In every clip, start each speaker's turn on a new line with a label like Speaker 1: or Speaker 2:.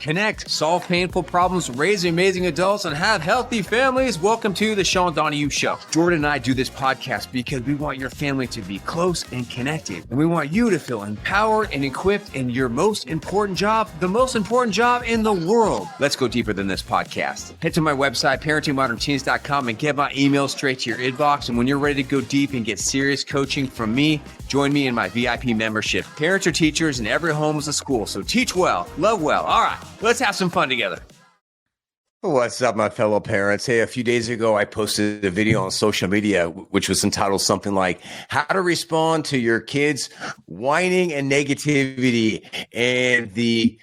Speaker 1: connect, solve painful problems, raise amazing adults, and have healthy families. Welcome to the Sean Donahue Show. Jordan and I do this podcast because we want your family to be close and connected. And we want you to feel empowered and equipped in your most important job, the most important job in the world. Let's go deeper than this podcast. Head to my website, parentingmodernteens.com, and get my email straight to your inbox. And when you're ready to go deep and get serious coaching from me, join me in my VIP membership. Parents are teachers and every home is a school. So teach well, love well. All right, let's have some fun together. What's up, my fellow parents? Hey, a few days ago, I posted a video on social media, which was entitled something like how to respond to your kids' whining and negativity. And the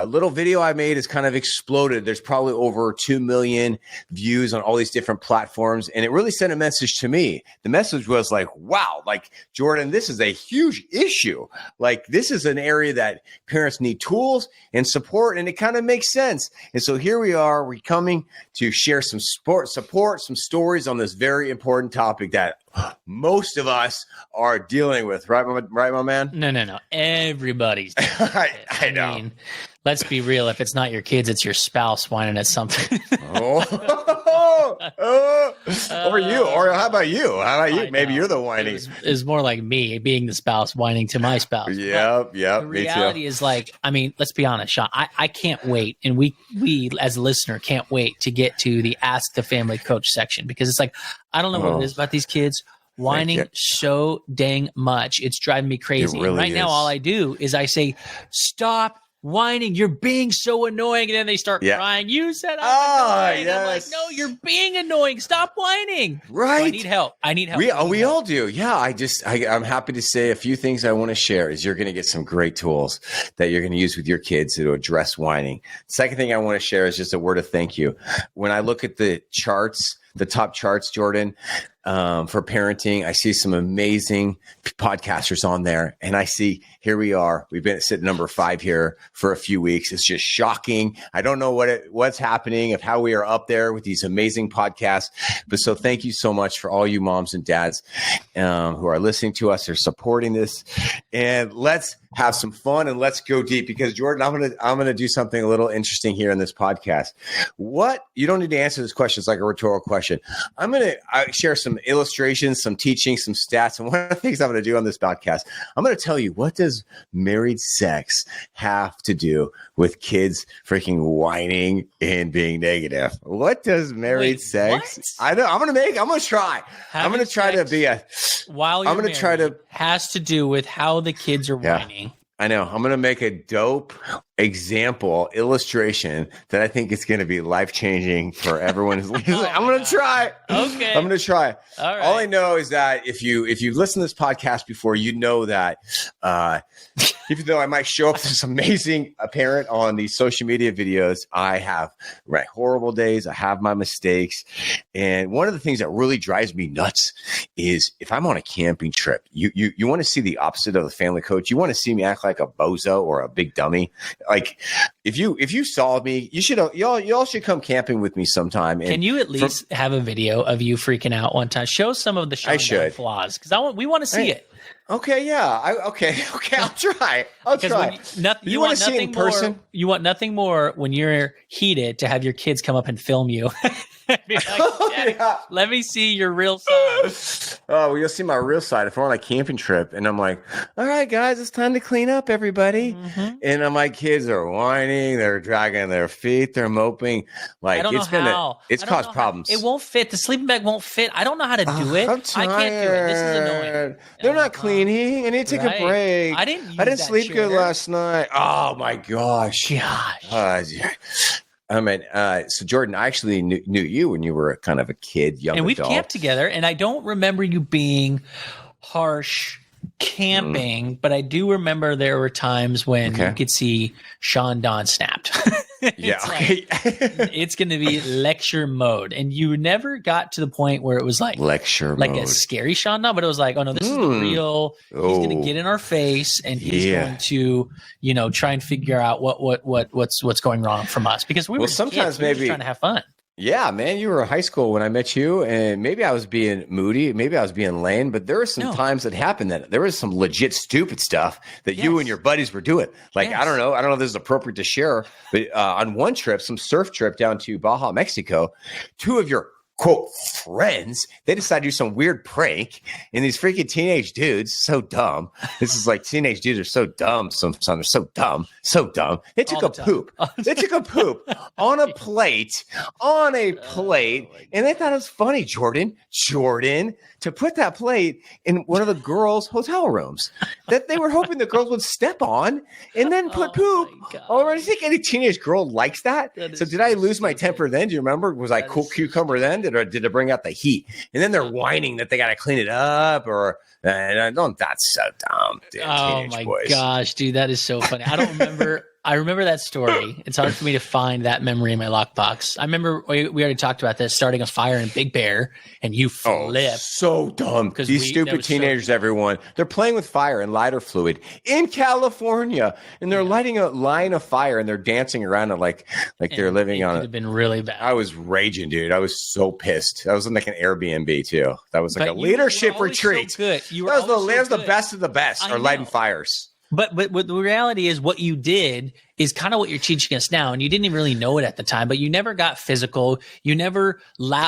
Speaker 1: little video I made has kind of exploded. There's probably over 2 million views on all these different platforms. And it really sent a message to me. The message was like, wow, like, Jordan, this is a huge issue. Like, this is an area that parents need tools and support, and it kind of makes sense. And so here we are, we're coming to share some support, some stories on this very important topic that most of us are dealing with, right, my man?
Speaker 2: No. Everybody's doing it.
Speaker 1: I know.
Speaker 2: Mean, let's be real. If it's not your kids, it's your spouse whining at something.
Speaker 1: Or you. Or how about you? Maybe you're the whining.
Speaker 2: It's more like me being the spouse whining to my spouse.
Speaker 1: Yep.
Speaker 2: The reality is, like, I mean, let's be honest, Sean. I can't wait, and we as a listener can't wait to get to the Ask the Family Coach section, because it's like, I don't know what it is about these kids whining so dang much. It's driving me crazy.
Speaker 1: Really
Speaker 2: and right now, all I do is I say, stop whining. You're being so annoying. And then they start crying. You said I'm annoying.
Speaker 1: Yes.
Speaker 2: I'm like, no, you're being annoying. Stop whining.
Speaker 1: Right.
Speaker 2: So I need help.
Speaker 1: We all do. Yeah. I'm happy to say a few things I want to share is you're going to get some great tools that you're going to use with your kids to address whining. Second thing I want to share is just a word of thank you. When I look at the charts, the top charts, Jordan, for parenting, I see some amazing podcasters on there, and I see here we are. We've been sitting number 5 here for a few weeks. It's just shocking. I don't know what's happening of how we are up there with these amazing podcasts. But so thank you so much for all you moms and dads who are listening to us, are supporting this, and let's have some fun and let's go deep, because Jordan, I'm gonna do something a little interesting here in this podcast. You don't need to answer this question. It's like a rhetorical question. I'm gonna share some illustrations, some teaching, some stats, and one of the things I'm gonna do on this podcast, I'm gonna tell you, what does married sex have to do with kids freaking whining and being negative? What does married sex?
Speaker 2: What?
Speaker 1: I know. I'm gonna try. I'm gonna try to be a.
Speaker 2: While you're married has to do with how the kids are whining.
Speaker 1: I know. I'm going to make a dope illustration that I think is going to be life-changing for everyone who's listening. I'm going to try.
Speaker 2: Okay.
Speaker 1: I'm going to try.
Speaker 2: All right.
Speaker 1: All I know is that if you've listened to this podcast before, you know that even though I might show up as this amazing parent on these social media videos, I have horrible days. I have my mistakes. And one of the things that really drives me nuts is if I'm on a camping trip, you want to see the opposite of the family coach. You want to see me act like a bozo or a big dummy. Like if you saw me, y'all should come camping with me sometime. And
Speaker 2: can you at least have a video of you freaking out one time? Show some of the flaws, because we want to see it.
Speaker 1: Okay, yeah. Okay. I'll try. You want to see it in person?
Speaker 2: You want nothing more when you're heated to have your kids come up and film you. Be like, let me see your real side.
Speaker 1: Oh, well, you'll see my real side if we're on a camping trip and I'm like, all right, guys, it's time to clean up, everybody. Mm-hmm. And my kids are whining, they're dragging their feet, they're moping. Like, it's caused problems.
Speaker 2: It won't fit. The sleeping bag won't fit. I don't know how to do it.
Speaker 1: I'm tired.
Speaker 2: I can't do it. This is annoying.
Speaker 1: They're not cleaning. I need to take a break.
Speaker 2: I didn't
Speaker 1: sleep good last night. Oh my gosh. So Jordan, I actually knew you when you were kind of a kid, young adult.
Speaker 2: And we've camped together, and I don't remember you being harsh camping, but I do remember there were times when you could see Sean Don snapped. It's going to be lecture mode, and you never got to the point where it was like
Speaker 1: lecture
Speaker 2: like
Speaker 1: mode.
Speaker 2: A scary Sean Don, but it was like, oh no, this is the real. He's going to get in our face, and he's going to try and figure out what's going wrong from us, because we were
Speaker 1: sometimes
Speaker 2: kids, we were just trying to have fun.
Speaker 1: Yeah, man, you were in high school when I met you, and maybe I was being moody, maybe I was being lame, but there were some times that happened that there was some legit stupid stuff that you and your buddies were doing. Like, I don't know if this is appropriate to share, but on one trip, some surf trip down to Baja, Mexico, two of your quote friends, they decided to do some weird prank, and these freaking teenage dudes, so dumb. This is like teenage dudes are so dumb. Some are so dumb. They took a poop. They took a poop on a plate, and they thought it was funny, Jordan, to put that plate in one of the girls' hotel rooms that they were hoping the girls would step on and then put poop. Oh, I think any teenage girl likes that. So did I lose my temper then? Do you remember? Was I cool cucumber then? Did it bring out the heat? And then they're whining that they got to clean it up, or that's so dumb.
Speaker 2: Oh my gosh, dude, that is so funny. I don't remember. I remember that story. It's hard for me to find that memory in my lockbox. I remember we already talked about this, starting a fire in Big Bear, and you flipped.
Speaker 1: Oh, so dumb. These stupid teenagers, everyone, they're playing with fire and lighter fluid in California, and they're lighting a line of fire, and they're dancing around it like they're living on it. It could have
Speaker 2: been really bad.
Speaker 1: I was raging, dude. I was so pissed. I was in like an Airbnb too. That was like a leadership retreat.
Speaker 2: So good.
Speaker 1: That was the best of the best, or lighting fires.
Speaker 2: But the reality is, what you did is kind of what you're teaching us now, and you didn't even really know it at the time. But you never got physical. You never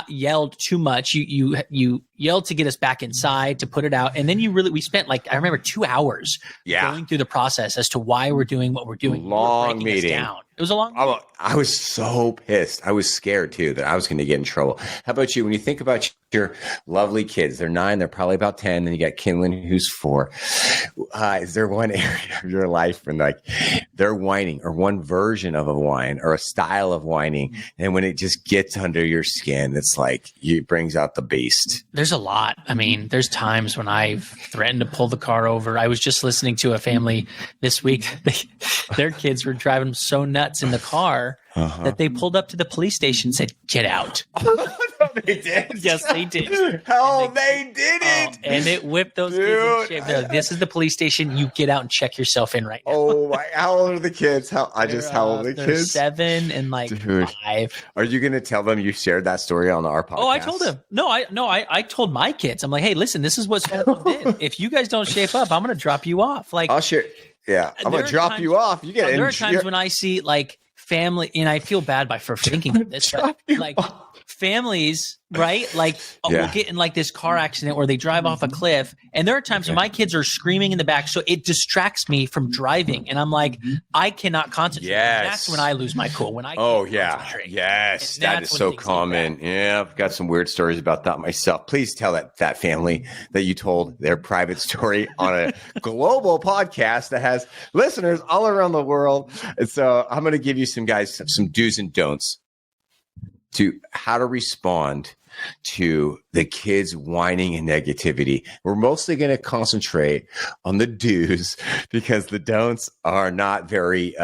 Speaker 2: yelled too much. You yelled to get us back inside, to put it out, and then we spent I remember 2 hours going through the process as to why we're doing what we're doing.
Speaker 1: Long meeting.
Speaker 2: It was a long meeting.
Speaker 1: I was so pissed. I was scared too that I was going to get in trouble. How about you? When you think about your lovely kids, they're 9, they're probably about 10, and you got Kinlan who's 4. Is there one area of your life when they're whining, or one version of a whine, or a style of whining, and when it just gets under your skin, it's like it brings out the beast?
Speaker 2: There's a lot. I mean, there's times when I've threatened to pull the car over. I was just listening to a family this week. Their kids were driving so nuts in the car that they pulled up to the police station and said, "Get out."
Speaker 1: They did.
Speaker 2: Yes, they did.
Speaker 1: Hell, they did it.
Speaker 2: And it whipped those kids in shape. They're like, "This is the police station. You get out and check yourself in right now."
Speaker 1: Oh my! How old are the kids? How old are the kids?
Speaker 2: 7 and 5.
Speaker 1: Are you going to tell them you shared that story on our podcast?
Speaker 2: Oh, I told them. I told my kids. I'm like, "Hey, listen, this is what someone did. If you guys don't shape up, I'm going to drop you off."
Speaker 1: I'll share. Yeah, I'm going to drop you off. You get.
Speaker 2: There are times when I see family, and I feel bad for thinking of this, but families, right? Will get in this car accident where they drive off a cliff. And there are times when my kids are screaming in the back. So it distracts me from driving. And I'm like, I cannot concentrate.
Speaker 1: Yes.
Speaker 2: That's when I lose my cool. When I
Speaker 1: yes. That is so common. Yeah. I've got some weird stories about that myself. Please tell that family that you told their private story on a global podcast that has listeners all around the world. And so I'm going to give you some do's and don'ts to how to respond to the kids whining and negativity. We're mostly going to concentrate on the do's because the don'ts are not very,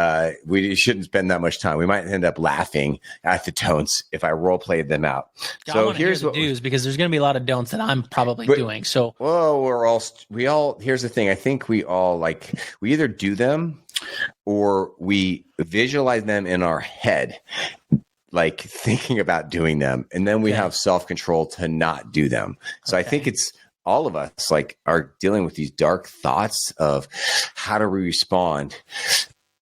Speaker 1: we shouldn't spend that much time. We might end up laughing at the don'ts if I role played them out.
Speaker 2: So here's the do's, because there's going to be a lot of don'ts that I'm probably doing. So,
Speaker 1: here's the thing. I think we all we either do them or we visualize them in our head, thinking about doing them, and then we have self-control to not do them. So I think it's all of us are dealing with these dark thoughts of how do we respond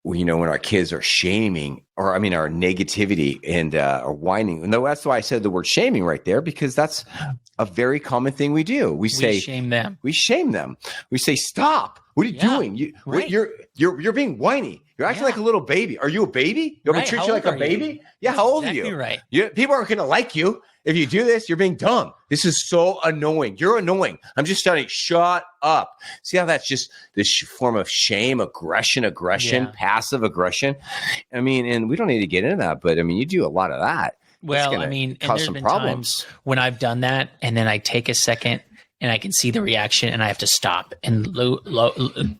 Speaker 1: when our kids are shaming, or our negativity and or whining. And that's why I said the word shaming right there, because that's a very common thing we do. We shame them. We shame them. We say, "Stop. What are you doing? You're being whiny. You're acting like a little baby. Are you a baby? You want me to treat you like a baby? Yeah. How old are you?
Speaker 2: Right.
Speaker 1: People aren't going to like you if you do this. You're being dumb. This is so annoying. You're annoying. I'm just telling you, shut up." See how that's just this form of shame, aggression, passive aggression. And we don't need to get into that, but you do a lot of that.
Speaker 2: Well, and there's been times when I've done that, and then I take a second and I can see the reaction, and I have to stop and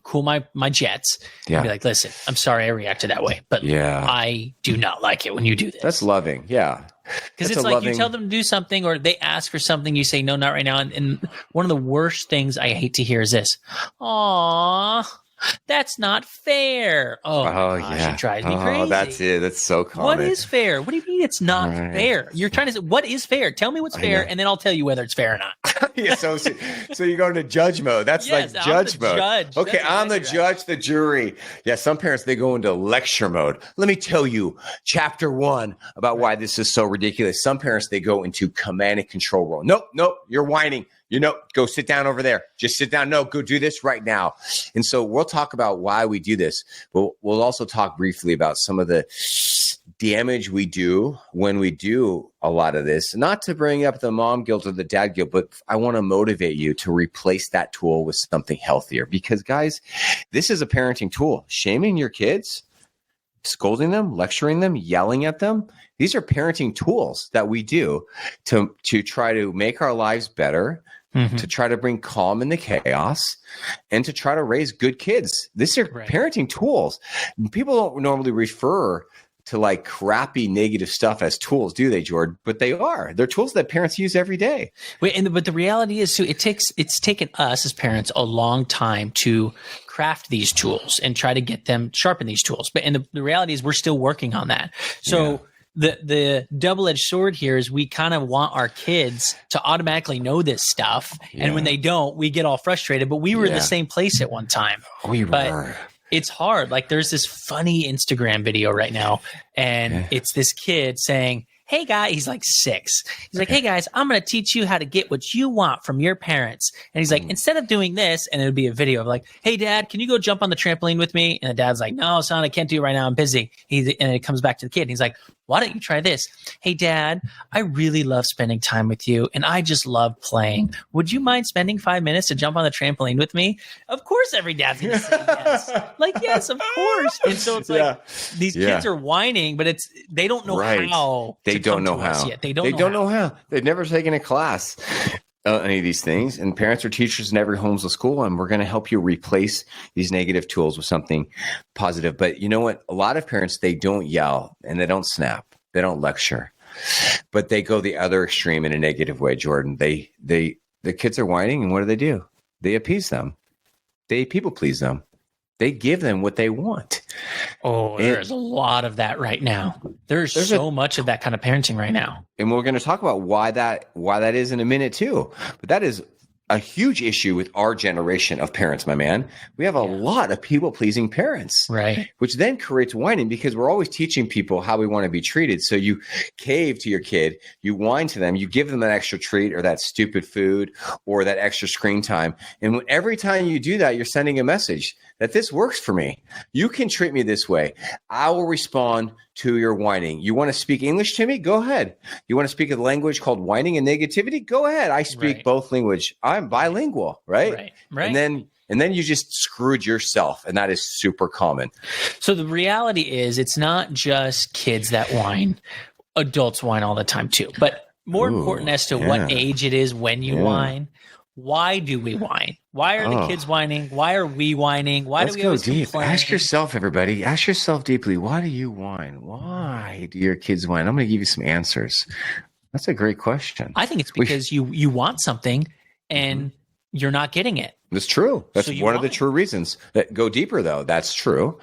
Speaker 2: cool my jets and be like, "Listen, I'm sorry I reacted that way, but I do not like it when you do this."
Speaker 1: That's loving. Yeah.
Speaker 2: Because it's you tell them to do something, or they ask for something, you say, "No, not right now." And one of the worst things I hate to hear is this: "Aw." That's not fair. Oh, my
Speaker 3: Oh,
Speaker 2: gosh,
Speaker 3: yeah.
Speaker 2: it drives me crazy.
Speaker 3: Oh, that's it. That's so common.
Speaker 2: What is fair? What do you mean it's not fair? You're trying to say, what is fair? Tell me what's fair, and then I'll tell you whether it's fair or not.
Speaker 3: Yeah, so you go into judge mode. That's
Speaker 2: Yes,
Speaker 3: like
Speaker 2: I'm
Speaker 3: judge
Speaker 2: the
Speaker 3: mode.
Speaker 2: judge.
Speaker 3: Okay,
Speaker 2: That's
Speaker 3: I'm the
Speaker 2: exactly right.
Speaker 3: judge, the jury. Yeah, some parents, they go into lecture mode. Let me tell you, chapter 1 about why this is so ridiculous. Some parents, they go into command and control role. Nope, you're whining. Go sit down over there. Just sit down. No, go do this right now. And so we'll talk about why we do this. We'll also talk briefly about some of the damage we do when we do a lot of this. Not to bring up the mom guilt or the dad guilt, but I want to motivate you to replace that tool with something healthier. Because, guys, this is a parenting tool. Shaming your kids, scolding them, lecturing them, yelling at them. These are parenting tools that we do to try to make our lives better, to try to bring calm in the chaos, and to try to raise good kids. These are parenting tools. People don't normally refer to like crappy negative stuff as tools, do they, Jordan? But they are. They're tools that parents use every day.
Speaker 2: But the reality is, too, it's taken us as parents a long time to craft these tools and try to get them sharpen these tools. But the reality is, we're still working on that. So the double-edged sword here is we kind of want our kids to automatically know this stuff. Yeah. And when they don't, we get all frustrated. But we were in the same place at one time. We were. It's hard. Like, there's this funny Instagram video right now, and it's this kid saying, hey, guy, he's like 6. He's like, hey, guys, I'm going to teach you how to get what you want from your parents. And he's like, instead of doing this, and it'll be a video of like, hey, Dad, can you go jump on the trampoline with me? And the dad's like, no, son, I can't do it right now. I'm busy. And it comes back to the kid. And he's like, why don't you try this? Hey, Dad, I really love spending time with you, and I just love playing. Would you mind spending 5 minutes to jump on the trampoline with me? Of course, every dad's going to say yes. Like, yes, of course. And so it's like these kids are whining, but they don't know how. They don't know how. Yet. They don't know how.
Speaker 3: They've never taken a class. Any of these things, and parents or teachers in every home's a school, and we're going to help you replace these negative tools with something positive. But you know what? A lot of parents, they don't yell and they don't snap, they don't lecture, but they go the other extreme in a negative way. Jordan, the kids are whining, and what do? They appease them, they people please them, they give them what they want.
Speaker 2: Oh, there's a lot of that right now. There's so much of that kind of parenting right now.
Speaker 3: And we're going to talk about why that is in a minute too. But that is a huge issue with our generation of parents, my man. We have a lot of people-pleasing parents,
Speaker 2: right?
Speaker 3: Which then creates whining, because we're always teaching people how we want to be treated. So you cave to your kid, you whine to them, you give them that extra treat or that stupid food or that extra screen time. And every time you do that, you're sending a message that this works for me. You can treat me this way. I will respond to your whining. You want to speak English to me? Go ahead. You want to speak a language called whining and negativity? Go ahead. I speak both language. I'm bilingual, right?
Speaker 2: Right.
Speaker 3: And then you just screwed yourself, and that is super common.
Speaker 2: So the reality is, it's not just kids that whine. Adults whine all the time too. But more important as to what age it is when you whine. Why do we whine? Why are the kids whining? Why are we whining? Why do we always complain?
Speaker 3: Ask yourself, everybody. Ask yourself deeply. Why do you whine? Why do your kids whine? I'm going to give you some answers. That's a great question.
Speaker 2: I think it's because you want something and you're not getting it.
Speaker 3: That's true. That's one of the true reasons. Go deeper, though. That's true.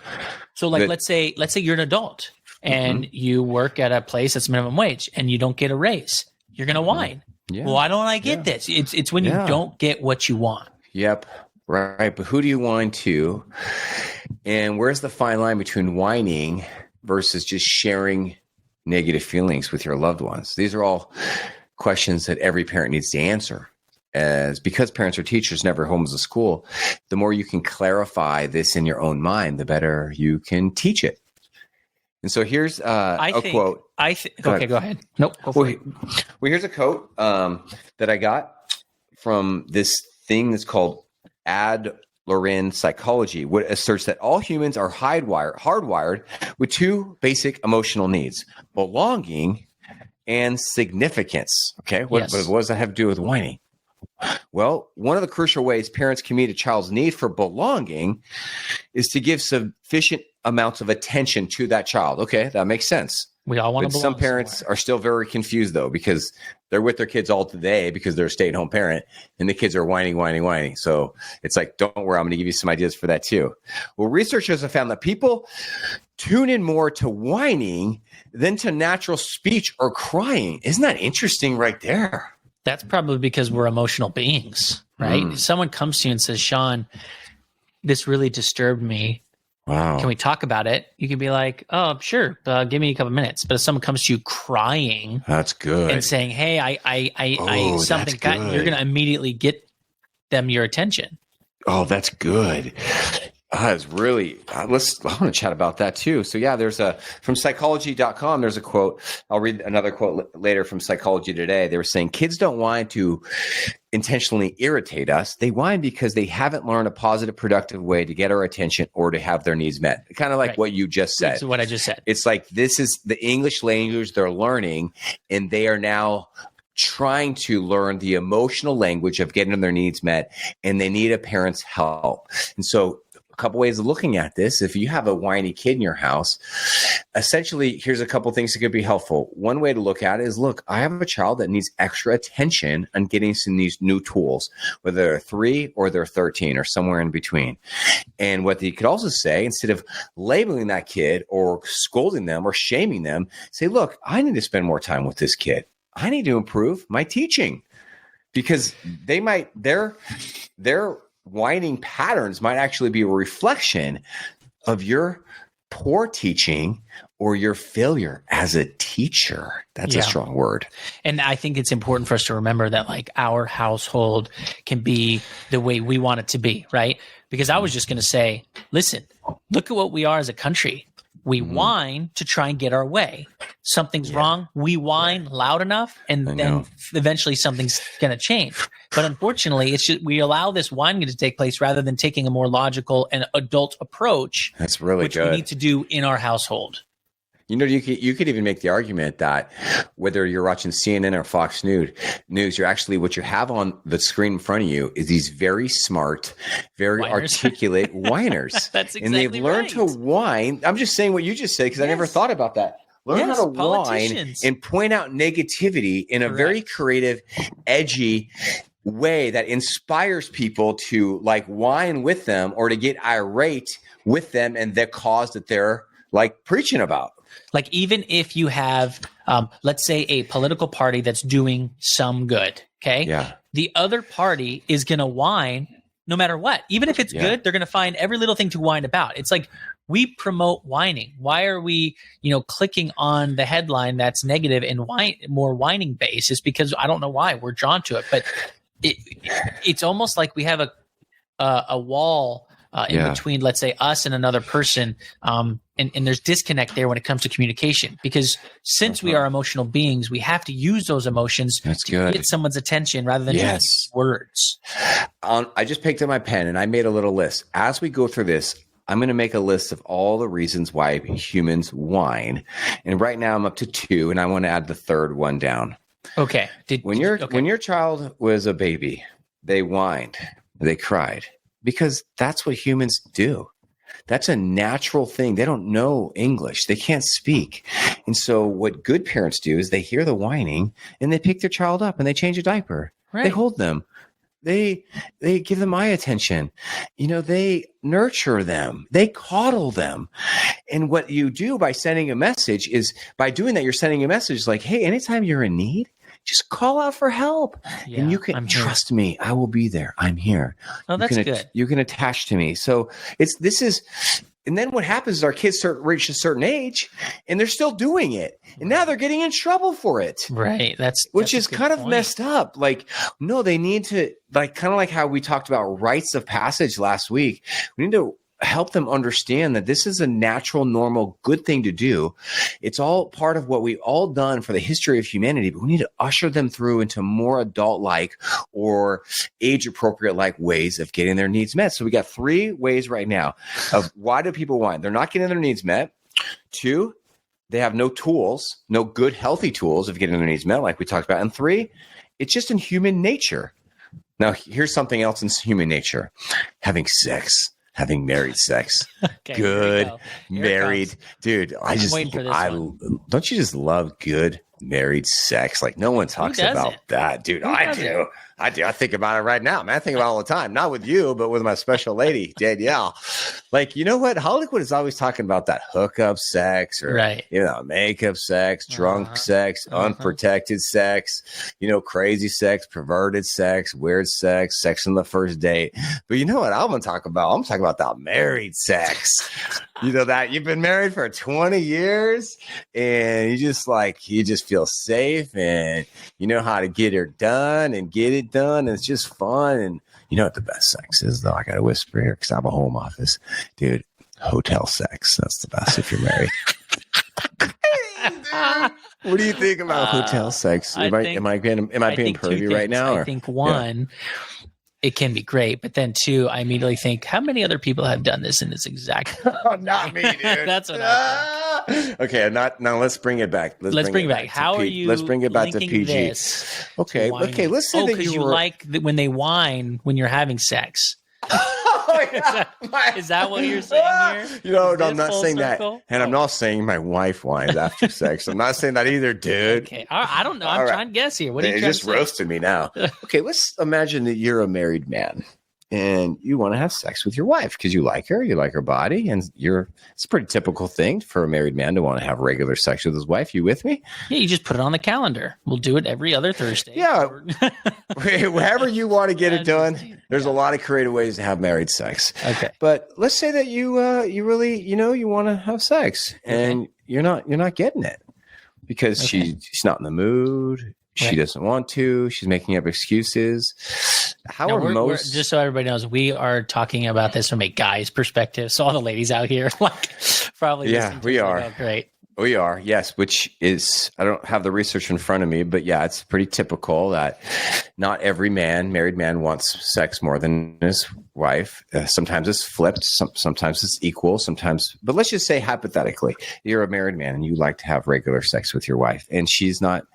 Speaker 2: So, like, let's say you're an adult and you work at a place that's minimum wage and you don't get a raise. You're going to whine. Yeah. Why don't I get this? It's when you don't get what you want.
Speaker 3: Yep. Right. But who do you whine to? And where's the fine line between whining versus just sharing negative feelings with your loved ones? These are all questions that every parent needs to answer. Because parents or teachers never home's a school, the more you can clarify this in your own mind, the better you can teach it. And so here's a quote.
Speaker 2: Okay, go ahead. Nope.
Speaker 3: Well, here's a quote that I got from this thing that's called Adlerin psychology, which asserts that all humans are hardwired with two basic emotional needs: belonging and significance. Okay, what does that have to do with whining? Well, one of the crucial ways parents can meet a child's need for belonging is to give sufficient amounts of attention to that child. Okay, that makes sense.
Speaker 2: We all want to
Speaker 3: But
Speaker 2: belong.
Speaker 3: some parents are still very confused though, because they're with their kids all day because they're a stay-at-home parent, and the kids are whining. So it's like, don't worry, I'm going to give you some ideas for that too. Well, researchers have found that people tune in more to whining than to natural speech or crying. Isn't that interesting right there?
Speaker 2: That's probably because we're emotional beings, right? If someone comes to you and says, Sean, this really disturbed me.
Speaker 3: Wow.
Speaker 2: Can we talk about it? You can be like, oh, sure. Give me a couple minutes. But if someone comes to you crying,
Speaker 3: that's good,
Speaker 2: and saying, hey, I something got, you're going to immediately get them your attention.
Speaker 3: Oh, that's good. It's really, I want to chat about that too. So yeah, from psychology.com, there's a quote. I'll read another quote later from Psychology Today. They were saying kids don't whine to intentionally irritate us. They whine because they haven't learned a positive, productive way to get our attention or to have their needs met. Kind of like what you just said.
Speaker 2: That's what I just said.
Speaker 3: It's like, this is the English language they're learning, and they are now trying to learn the emotional language of getting their needs met, and they need a parent's help. And so a couple ways of looking at this. If you have a whiny kid in your house, essentially, here's a couple things that could be helpful. One way to look at it is, look, I have a child that needs extra attention on getting some these new tools, whether they're 3 or they're 13 or somewhere in between. And what you could also say, instead of labeling that kid or scolding them or shaming them, say, look, I need to spend more time with this kid. I need to improve my teaching, because their whining patterns might actually be a reflection of your poor teaching or your failure as a teacher. That's a strong word.
Speaker 2: And I think it's important for us to remember that, like, our household can be the way we want it to be, right? Because I was just going to say, listen, look at what we are as a country. We whine to try and get our way. Something's wrong. We whine loud enough, and then eventually something's going to change. But unfortunately, it's just, we allow this whining to take place rather than taking a more logical and adult approach. That's really which we need to do in our household.
Speaker 3: You know, you could even make the argument that whether you're watching CNN or Fox News, you're actually, what you have on the screen in front of you is these very smart, very articulate whiners.
Speaker 2: That's exactly
Speaker 3: and they've learned to whine. I'm just saying what you just said, because I never thought about that. Learn how to whine and point out negativity in a very creative, edgy way that inspires people to like whine with them or to get irate with them and the cause that they're like preaching about.
Speaker 2: Like, even if you have, let's say, a political party that's doing some good, okay?
Speaker 3: Yeah.
Speaker 2: The other party is going to whine no matter what. Even if it's good, they're going to find every little thing to whine about. It's like, we promote whining. Why are we, clicking on the headline that's negative and more whining based? It's because I don't know why we're drawn to it, but it's almost like we have a wall in between, let's say, us and another person. And there's disconnect there when it comes to communication, because since we are emotional beings, we have to use those emotions to get someone's attention rather than just words.
Speaker 3: I just picked up my pen and I made a little list. As we go through this, I'm going to make a list of all the reasons why humans whine. And right now I'm up to 2, and I want to add the third one down.
Speaker 2: Okay.
Speaker 3: When your child was a baby, they whined, they cried, because that's what humans do. That's a natural thing. They don't know English. They can't speak. And so what good parents do is they hear the whining and they pick their child up and they change a diaper. Right. They hold them. They give them eye attention. They nurture them. They coddle them. And what you do by sending a message is, by doing that, you're sending a message like, hey, anytime you're in need, just call out for help. And you can trust me. I will be there. I'm here.
Speaker 2: Oh, that's good.
Speaker 3: You can attach to me. So and then what happens is our kids reach a certain age and they're still doing it. And now they're getting in trouble for it.
Speaker 2: Right.
Speaker 3: Which is kind of messed up. Like, no, they need to, like, kind of like how we talked about rites of passage last week. We need to help them understand that this is a natural, normal, good thing to do. It's all part of what we've all done for the history of humanity, but we need to usher them through into more adult-like or age-appropriate-like ways of getting their needs met. So we got 3 ways right now of why do people whine. They're not getting their needs met. 2, they have no tools, no good, healthy tools of getting their needs met, like we talked about. And 3, it's just in human nature. Now, here's something else in human nature: having sex. having married sex.
Speaker 2: Okay, here we
Speaker 3: Good
Speaker 2: go. Here it
Speaker 3: married,
Speaker 2: comes.
Speaker 3: dude.
Speaker 2: I'm waiting for this
Speaker 3: Don't you just love good married sex? Like no one talks about
Speaker 2: doesn't?
Speaker 3: that, dude.
Speaker 2: Who
Speaker 3: I
Speaker 2: doesn't?
Speaker 3: do. I do. I think about it right now, man. I think about it all the time. Not with you, but with my special lady, Danielle. Like, you know what? Hollywood is always talking about that hookup sex or,
Speaker 2: Right.
Speaker 3: you know, makeup sex, drunk
Speaker 2: Uh-huh.
Speaker 3: sex, unprotected sex, you know, crazy sex, perverted sex, weird sex, sex on the first date. But you know what I'm going to talk about? I'm talking about that married sex. You know, that you've been married for 20 years and you just feel safe and you know how to get her done and get it done. And it's just fun. And you know what the best sex is, though? I got to whisper here because I have a home office. Dude, hotel sex. That's the best if you're married. What do you think about hotel sex? Am I being pervy right now?
Speaker 2: I think one, it can be great, but then two, I immediately think, how many other people have done this in this exact?
Speaker 3: Oh, not me, dude.
Speaker 2: That's what I think.
Speaker 3: Okay, now let's bring it back.
Speaker 2: Let's bring it back. How are you?
Speaker 3: Let's bring it back to
Speaker 2: linking
Speaker 3: PG.
Speaker 2: This
Speaker 3: Okay,
Speaker 2: to whining?
Speaker 3: okay. Let's say that
Speaker 2: because
Speaker 3: you were.
Speaker 2: like when they whine when you're having sex.
Speaker 3: Oh, yeah.
Speaker 2: Is that what you're saying here?
Speaker 3: You know,
Speaker 2: Is
Speaker 3: I'm
Speaker 2: this
Speaker 3: not
Speaker 2: full
Speaker 3: saying
Speaker 2: circle?
Speaker 3: that, and I'm not saying my wife whines after sex. I'm not saying that either, dude.
Speaker 2: Okay, I don't know. I'm
Speaker 3: All right.
Speaker 2: trying to guess here. What are you
Speaker 3: They
Speaker 2: trying
Speaker 3: just
Speaker 2: to say?
Speaker 3: roasted me now. Okay, let's imagine that you're a married man and you want to have sex with your wife because you like her body, and it's a pretty typical thing for a married man to want to have regular sex with his wife. You with me?
Speaker 2: Yeah, you just put it on the calendar. We'll do it every other Thursday.
Speaker 3: Yeah.
Speaker 2: Or-
Speaker 3: However you want to get it done.
Speaker 2: Yeah.
Speaker 3: There's a lot of creative ways to have married sex.
Speaker 2: Okay.
Speaker 3: But let's say that you really, you want to have sex and you're not getting it because she's not in the mood. She doesn't want to. She's making up excuses. How are most?
Speaker 2: Just so everybody knows, we are talking about this from a guy's perspective. So all the ladies out here, like, probably.
Speaker 3: Yeah, we are.
Speaker 2: Oh, great.
Speaker 3: We are, yes, which is, I don't have the research in front of me, but yeah, it's pretty typical that not every married man wants sex more than his wife. Sometimes it's flipped, sometimes it's equal, but let's just say hypothetically, you're a married man and you like to have regular sex with your wife and she's not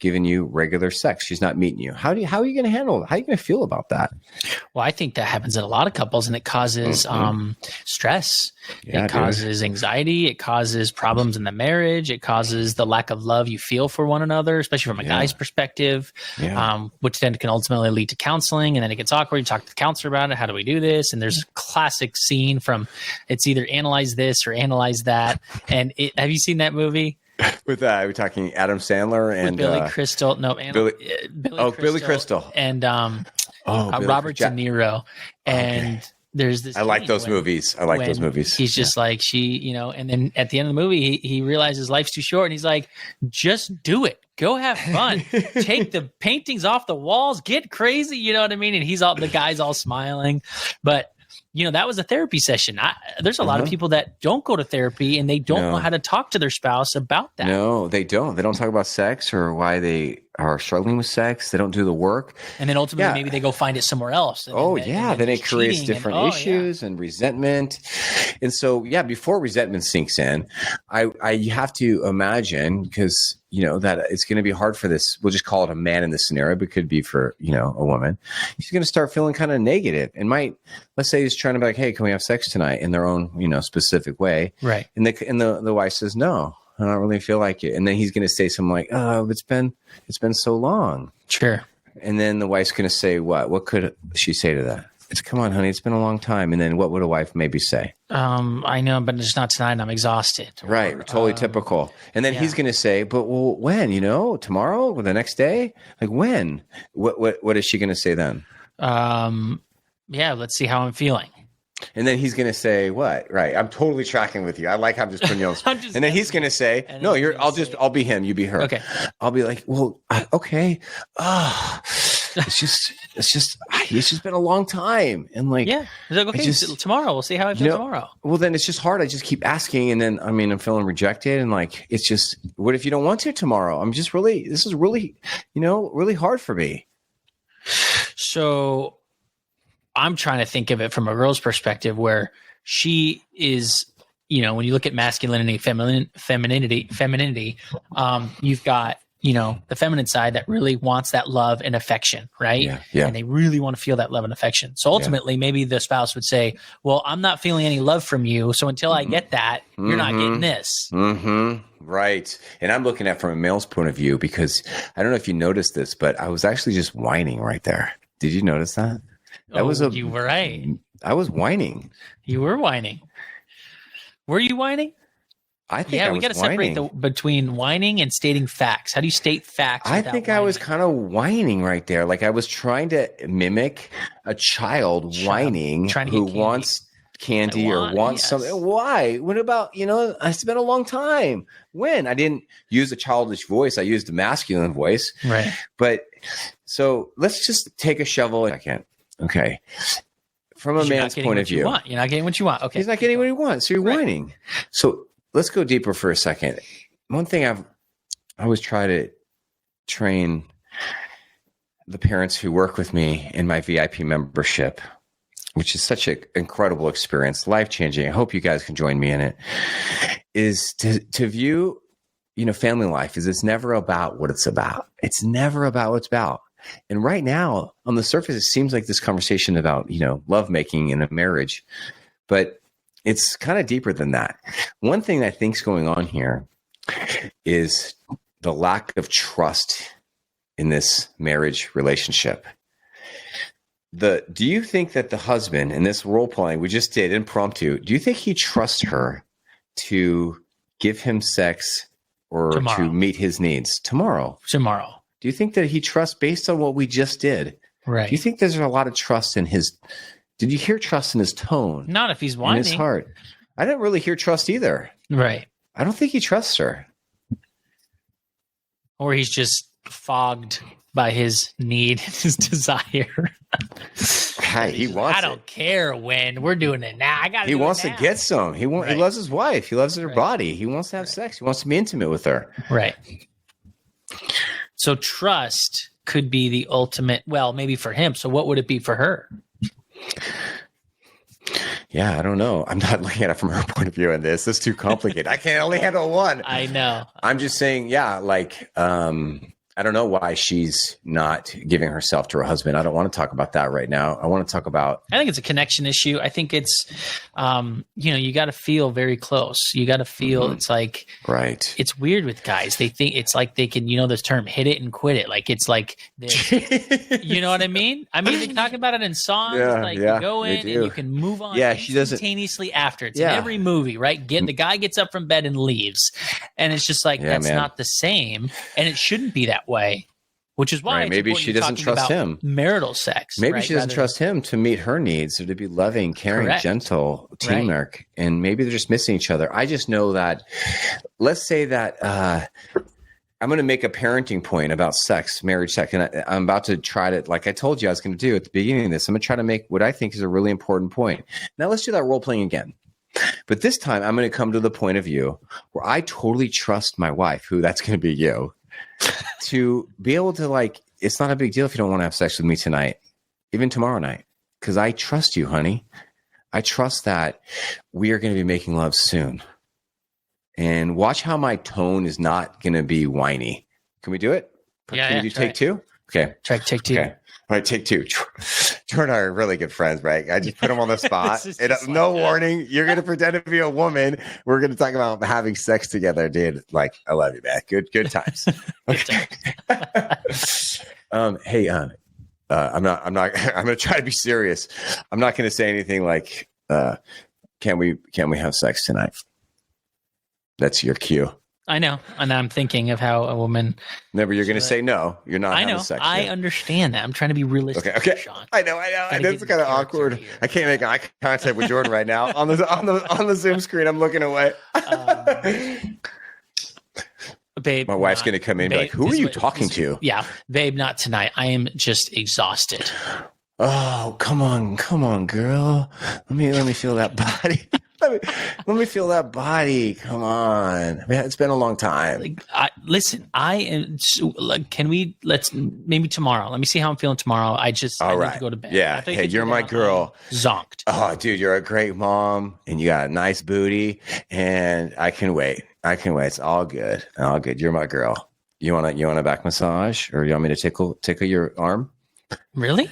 Speaker 3: giving you regular sex. She's not meeting you. How are you going to handle it? How are you going to feel about that?
Speaker 2: Well, I think that happens in a lot of couples and it causes stress.
Speaker 3: Yeah,
Speaker 2: it causes anxiety. It causes problems in the marriage. It causes the lack of love you feel for one another, especially from a guy's perspective, which then can ultimately lead to counseling. And then it gets awkward. You talk to the counselor about it. How do we do this? And there's a classic scene from it's either analyze this or analyze that. And have you seen that movie?
Speaker 3: With we're talking Adam Sandler and
Speaker 2: with Billy Crystal. No,
Speaker 3: Billy Crystal.
Speaker 2: And
Speaker 3: Billy
Speaker 2: Robert De Niro. And there's this.
Speaker 3: I like those movies. I like those movies.
Speaker 2: He's just like and then at the end of the movie, he realizes life's too short, and he's like, "Just do it. Go have fun. Take the paintings off the walls. Get crazy." You know what I mean? And the guy's all smiling, but. That was a therapy session. There's a lot of people that don't go to therapy and they don't know how to talk to their spouse about that.
Speaker 3: No, they don't. They don't talk about sex or why they are struggling with sex. They don't do the work.
Speaker 2: And then ultimately, maybe they go find it somewhere else.
Speaker 3: Then it creates different issues and resentment. And so, before resentment sinks in, you have to imagine because, that it's going to be hard for this. We'll just call it a man in this scenario, but it could be for, a woman. He's going to start feeling kind of negative and let's say he's trying to be like, hey, can we have sex tonight in their own, specific way.
Speaker 2: Right.
Speaker 3: And the wife says, no, I don't really feel like it. And then he's going to say something like, oh, it's been so long.
Speaker 2: Sure.
Speaker 3: And then the wife's going to say what? What could she say to that? Come on, honey, it's been a long time. And then what would a wife maybe say?
Speaker 2: I know, but it's not tonight. I'm exhausted.
Speaker 3: Right. Totally typical. And then he's going to say, but when, tomorrow or the next day? Like when? What is she going to say then?
Speaker 2: Let's see how I'm feeling.
Speaker 3: And then he's going to say what? Right. I'm totally tracking with you. I like how I'm just putting you on. And then he's going to say, no, I'll be him. You be her.
Speaker 2: Okay.
Speaker 3: I'll be like, well, okay. It's just been a long time. And like,
Speaker 2: tomorrow we'll see how I feel tomorrow.
Speaker 3: Well, then it's just hard. I just keep asking. And then, I'm feeling rejected. And like, it's just, what if you don't want to tomorrow? This is really, really hard for me.
Speaker 2: So I'm trying to think of it from a girl's perspective where she is, when you look at masculinity, femininity, you've got, the feminine side that really wants that love and affection, right?
Speaker 3: Yeah.
Speaker 2: And they really want to feel that love and affection. So ultimately, maybe the spouse would say, well, I'm not feeling any love from you. So until I get that, you're not getting this.
Speaker 3: Right. And I'm looking at it from a male's point of view because I don't know if you noticed this, but I was actually just whining right there. Did you notice that?
Speaker 2: You were right.
Speaker 3: I was whining.
Speaker 2: You were whining. Were you whining?
Speaker 3: I think
Speaker 2: we got to separate between whining and stating facts. How do you state facts?
Speaker 3: I think I was kind of whining right there. Like I was trying to mimic a child whining who wants candy or wants something. Why? What about, I spent a long time. When? I didn't use a childish voice. I used a masculine voice.
Speaker 2: Right.
Speaker 3: But so let's just take a shovel. I can't. Okay. From a man's point of view.
Speaker 2: You're not getting what you want. Okay.
Speaker 3: He's not getting what he wants. So you're whining. So let's go deeper for a second. One thing I always try to train the parents who work with me in my VIP membership, which is such an incredible experience, life-changing. I hope you guys can join me in it, is to view, family life is it's never about what it's about. It's never about what it's about. And right now, on the surface, it seems like this conversation about, lovemaking in a marriage, but it's kind of deeper than that. One thing that I think is going on here is the lack of trust in this marriage relationship. Do you think that the husband in this role playing we just did impromptu, do you think he trusts her to give him sex or to meet his needs tomorrow? Do you think that he trusts based on what we just did?
Speaker 2: Right.
Speaker 3: Do you think there's a lot of trust in his? Did you hear trust in his tone?
Speaker 2: Not if he's whining.
Speaker 3: In his heart. I didn't really hear trust either.
Speaker 2: Right.
Speaker 3: I don't think he trusts her.
Speaker 2: Or he's just fogged by his need, his desire.
Speaker 3: He wants.
Speaker 2: I don't care when we're doing it now.
Speaker 3: He wants to get some. He loves his wife. He loves her body. He wants to have sex. He wants to be intimate with her.
Speaker 2: Right. So trust could be the ultimate. Well, maybe for him. So what would it be for her?
Speaker 3: Yeah, I don't know. I'm not looking at it from her point of view in this. It's too complicated. I can only handle one.
Speaker 2: I know.
Speaker 3: I'm just saying, I don't know why she's not giving herself to her husband. I don't want to talk about that right now. I want to talk about.
Speaker 2: I think it's a connection issue. I think it's, you got to feel very close. You got to feel it's like,
Speaker 3: right.
Speaker 2: It's weird with guys. They think it's like they can, this term, hit it and quit it. Like it's like, you know what I mean? I mean, they're talking about it in songs. You go in and you can move on instantaneously after. It's in every movie, right? The guy gets up from bed and leaves. And it's just like, that's not the same. And it shouldn't be that way, which is why
Speaker 3: maybe she doesn't trust him.
Speaker 2: Marital sex.
Speaker 3: Maybe she doesn't trust him to meet her needs or to be loving, caring, gentle, teamwork. And maybe they're just missing each other. I just know that, let's say that I'm going to make a parenting point about sex, marriage sex. And I'm about to try to, like I told you I was going to do at the beginning of this, I'm going to try to make what I think is a really important point. Now let's do that role playing again. But this time I'm going to come to the point of view where I totally trust my wife, who that's going to be you, to be able to it's not a big deal if you don't want to have sex with me tonight, even tomorrow night, because I trust you, honey. I trust that we are going to be making love soon. And watch how my tone is not going to be whiny. Can we do it? Can we do take two? Okay.
Speaker 2: Take two.
Speaker 3: Okay. All right, take two. Drew and I are really good friends, right? I just put him on the spot. No warning. You're going to pretend to be a woman. We're going to talk about having sex together, dude. I love you, man. Good times. Okay. I'm going to try to be serious. I'm not going to say anything like, can we have sex tonight? That's your cue.
Speaker 2: I know. And I'm thinking of how a woman.
Speaker 3: Never, you're going to say no. You're not having sex.
Speaker 2: I understand that. I'm trying to be realistic.
Speaker 3: Okay.
Speaker 2: Sean.
Speaker 3: I know. It's kind of awkward. Here. I can't make eye contact with Jordan right now on the Zoom screen. I'm looking away.
Speaker 2: Babe,
Speaker 3: my wife's going to come in and be like, who are you talking to?
Speaker 2: Yeah. Babe, not tonight. I am just exhausted.
Speaker 3: Oh, come on, girl. Let me feel that body. Let me feel that body. Come on. Man, it's been a long time.
Speaker 2: Listen, I am. Let's maybe tomorrow. Let me see how I'm feeling tomorrow. I need to go to bed.
Speaker 3: Yeah. Hey, you're my girl.
Speaker 2: Zonked.
Speaker 3: Oh, dude, you're a great mom and you got a nice booty and I can wait. It's all good. You're my girl. You want a back massage, or you want me to tickle your arm?
Speaker 2: Really?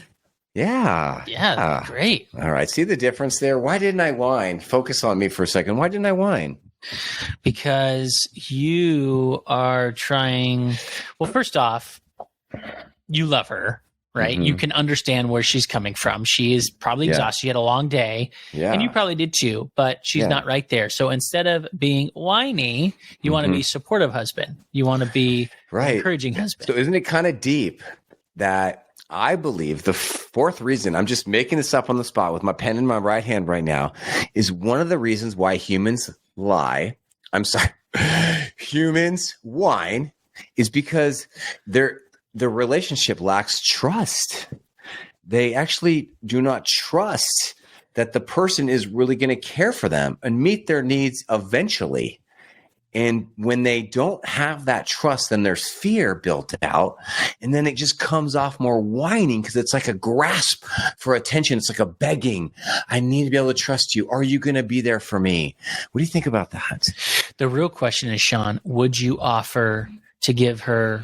Speaker 3: Yeah.
Speaker 2: Yeah. Great.
Speaker 3: All right. See the difference there? Why didn't I whine? Focus on me for a second. Why didn't I whine?
Speaker 2: Because you are trying. Well, first off, you love her, right?
Speaker 3: Mhm.
Speaker 2: You can understand where she's coming from. She is probably exhausted. She had a long day,
Speaker 3: Yeah.
Speaker 2: and you probably did too, but she's not right there. So instead of being whiny, you want to be supportive husband. You want to be encouraging husband.
Speaker 3: So isn't it kind of deep that I believe the fourth reason, I'm just making this up on the spot with my pen in my right hand right now, is one of the reasons why humans lie. I'm sorry. Humans whine is because the relationship lacks trust. They actually do not trust that the person is really going to care for them and meet their needs eventually. And when they don't have that trust, then there's fear built out. And then it just comes off more whining because it's like a grasp for attention. It's like a begging. I need to be able to trust you. Are you going to be there for me? What do you think about that?
Speaker 2: The real question is, Sean, would you offer to give her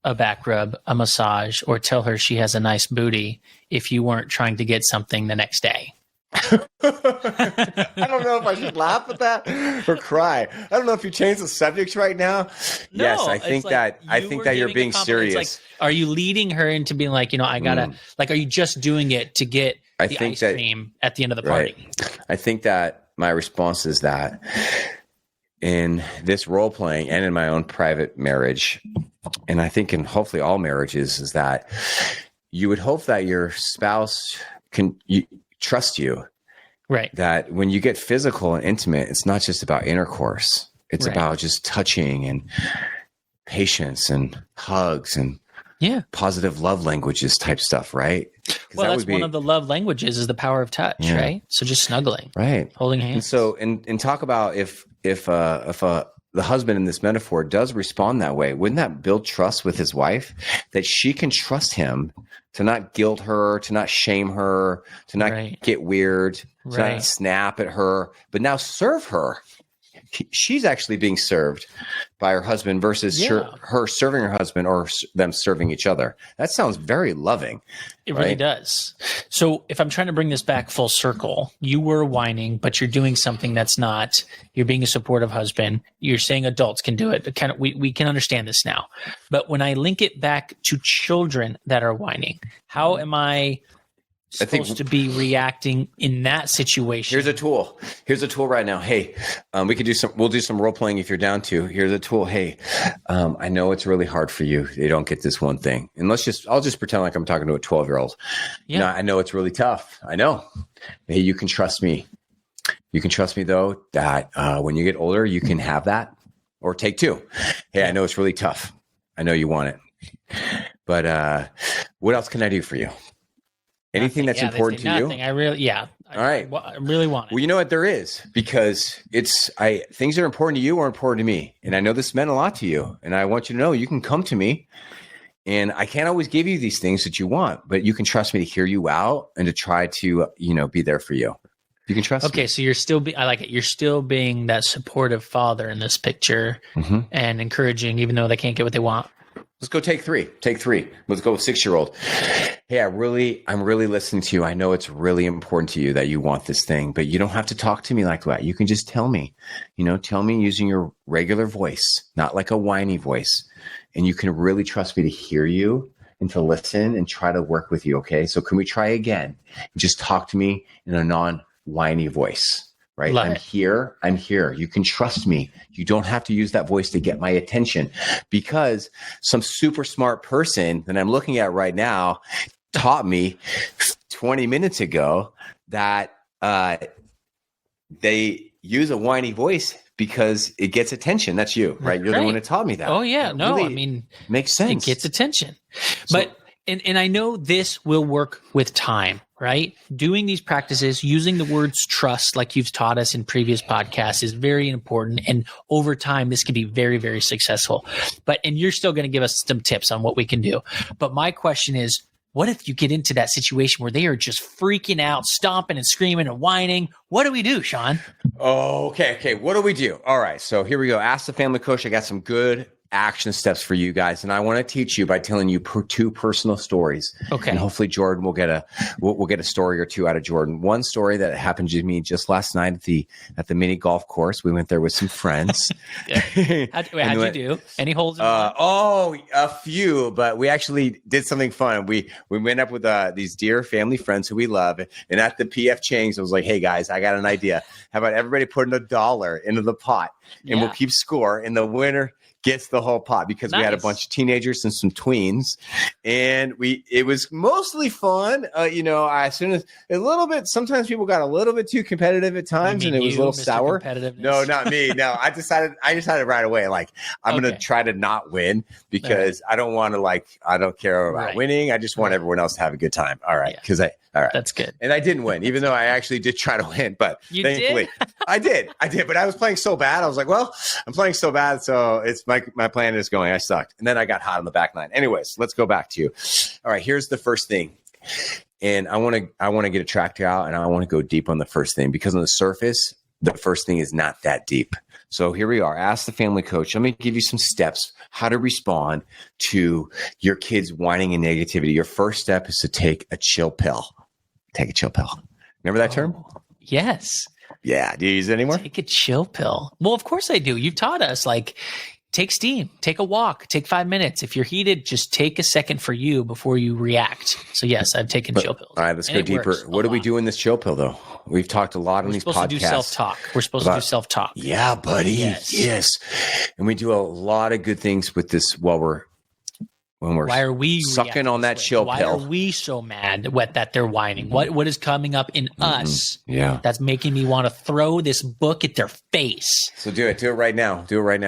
Speaker 2: a back rub, a massage, or tell her she has a nice booty if you weren't trying to get something the next day?
Speaker 3: I don't know if I should laugh at that or cry. I don't know if you changed the subject right now.
Speaker 2: No,
Speaker 3: yes, I think that you're being serious.
Speaker 2: Like, are you leading her into being like, I gotta like, are you just doing it to get the ice cream at the end of the party?
Speaker 3: Right. I think that my response is that in this role playing and in my own private marriage, and I think in hopefully all marriages, is that you would hope that your spouse can trust you.
Speaker 2: Right.
Speaker 3: That when you get physical and intimate, it's not just about intercourse. It's about just touching and patience and hugs and positive love languages type stuff, right?
Speaker 2: Well, that's one of the love languages is the power of touch, right? So just snuggling,
Speaker 3: right?
Speaker 2: Holding hands.
Speaker 3: And so, and talk about if the husband in this metaphor does respond that way, wouldn't that build trust with his wife that she can trust him to not guilt her, to not shame her, to not get weird, to not snap at her, but now serve her? She's actually being served by her husband versus her serving her husband or them serving each other. That sounds very loving.
Speaker 2: It really does. So if I'm trying to bring this back full circle, you were whining, but you're doing something that's not, you're being a supportive husband. You're saying adults can do it. But we can understand this now. But when I link it back to children that are whining, how am I supposed to be reacting in that situation?
Speaker 3: Here's a tool. Right now. Hey, we'll do some role playing if you're down to. Here's a tool. Hey, I know it's really hard for you. They don't get this one thing. And I'll just pretend like I'm talking to a 12-year-old. Yeah. I know it's really tough. I know. Hey, you can trust me. You can trust me though, that when you get older, you can have that or take two. Hey, I know it's really tough. I know you want it, but what else can I do for you? Anything that's important to you?
Speaker 2: I really, all right. I really want it.
Speaker 3: Well, you know what? There is, because things that are important to you are important to me. And I know this meant a lot to you. And I want you to know you can come to me, and I can't always give you these things that you want, but you can trust me to hear you out and to try to, be there for you. You can trust me.
Speaker 2: Okay. So you're still, I like it. You're still being that supportive father in this picture and encouraging, even though they can't get what they want.
Speaker 3: Let's go take three. Let's go with 6-year-old. Hey, I'm really listening to you. I know it's really important to you that you want this thing, but you don't have to talk to me like that. You can just tell me, tell me using your regular voice, not like a whiny voice. And you can really trust me to hear you and to listen and try to work with you. Okay. So can we try again? Just talk to me in a non-whiny voice. Right. I'm here. You can trust me. You don't have to use that voice to get my attention, because some super smart person that I'm looking at right now taught me 20 minutes ago that they use a whiny voice because it gets attention. That's you, right? You're the one that taught me that.
Speaker 2: Oh yeah.
Speaker 3: That
Speaker 2: no,
Speaker 3: really
Speaker 2: I mean,
Speaker 3: makes sense.
Speaker 2: It gets attention, but and I know this will work with time, right? Doing these practices, using the words trust, like you've taught us in previous podcasts, is very important. And over time, this can be very, very successful. And you're still going to give us some tips on what we can do. But my question is, what if you get into that situation where they are just freaking out, stomping and screaming and whining? What do we do, Sean?
Speaker 3: Oh, okay. What do we do? All right. So here we go. Ask the family coach. I got some good action steps for you guys, and I want to teach you by telling you two personal stories.
Speaker 2: Okay.
Speaker 3: And hopefully Jordan will get we'll get a story or two out of Jordan. One story that happened to me just last night at the mini golf course. We went there with some friends.
Speaker 2: How'd you do? Any holes in one?
Speaker 3: A few, but we actually did something fun. We went up with these dear family friends who we love, and at the PF Chang's, I was like, hey guys, I got an idea. How about everybody putting $1 into the pot, and we'll keep score, and the winner gets the whole pot, because we had a bunch of teenagers and some tweens, and it was mostly fun. As soon as a little bit, sometimes people got a little bit too competitive at times, and it was a little
Speaker 2: Mr.
Speaker 3: sour.
Speaker 2: No,
Speaker 3: not me. No, I decided right away, like, I'm going to try to not win, because I don't want to, I don't care about winning. I just want everyone else to have a good time. All right. All right.
Speaker 2: That's good.
Speaker 3: And I didn't win, even though I actually did try to win, but thankfully I did, but I was playing so bad. I was like, well, I'm playing so bad. So it's my plan is going. I sucked. And then I got hot on the back nine. Anyways, let's go back to you. All right. Here's the first thing. And I want to get a tractor out, and I want to go deep on the first thing, because on the surface, the first thing is not that deep. So here we are. Ask the family coach. Let me give you some steps how to respond to your kids whining and negativity. Your first step is to take a chill pill. Take a chill pill. Remember that term?
Speaker 2: Yes.
Speaker 3: Yeah. Do you use it anymore?
Speaker 2: Take a chill pill. Well, of course I do. You've taught us, take steam, take a walk, take 5 minutes. If you're heated, just take a second for you before you react. So yes, I've taken chill pills.
Speaker 3: All right, let's go deeper. What do we do in this chill pill, though? We've talked a lot on these podcasts.
Speaker 2: We're supposed to do self-talk. We're supposed to do self-talk.
Speaker 3: Yeah, buddy. Yes. And we do a lot of good things with this when we're sucking on that chill pill.
Speaker 2: Why are we so mad that they're whining? What is coming up in us that's making me want to throw this book at their face?
Speaker 3: So do it right now.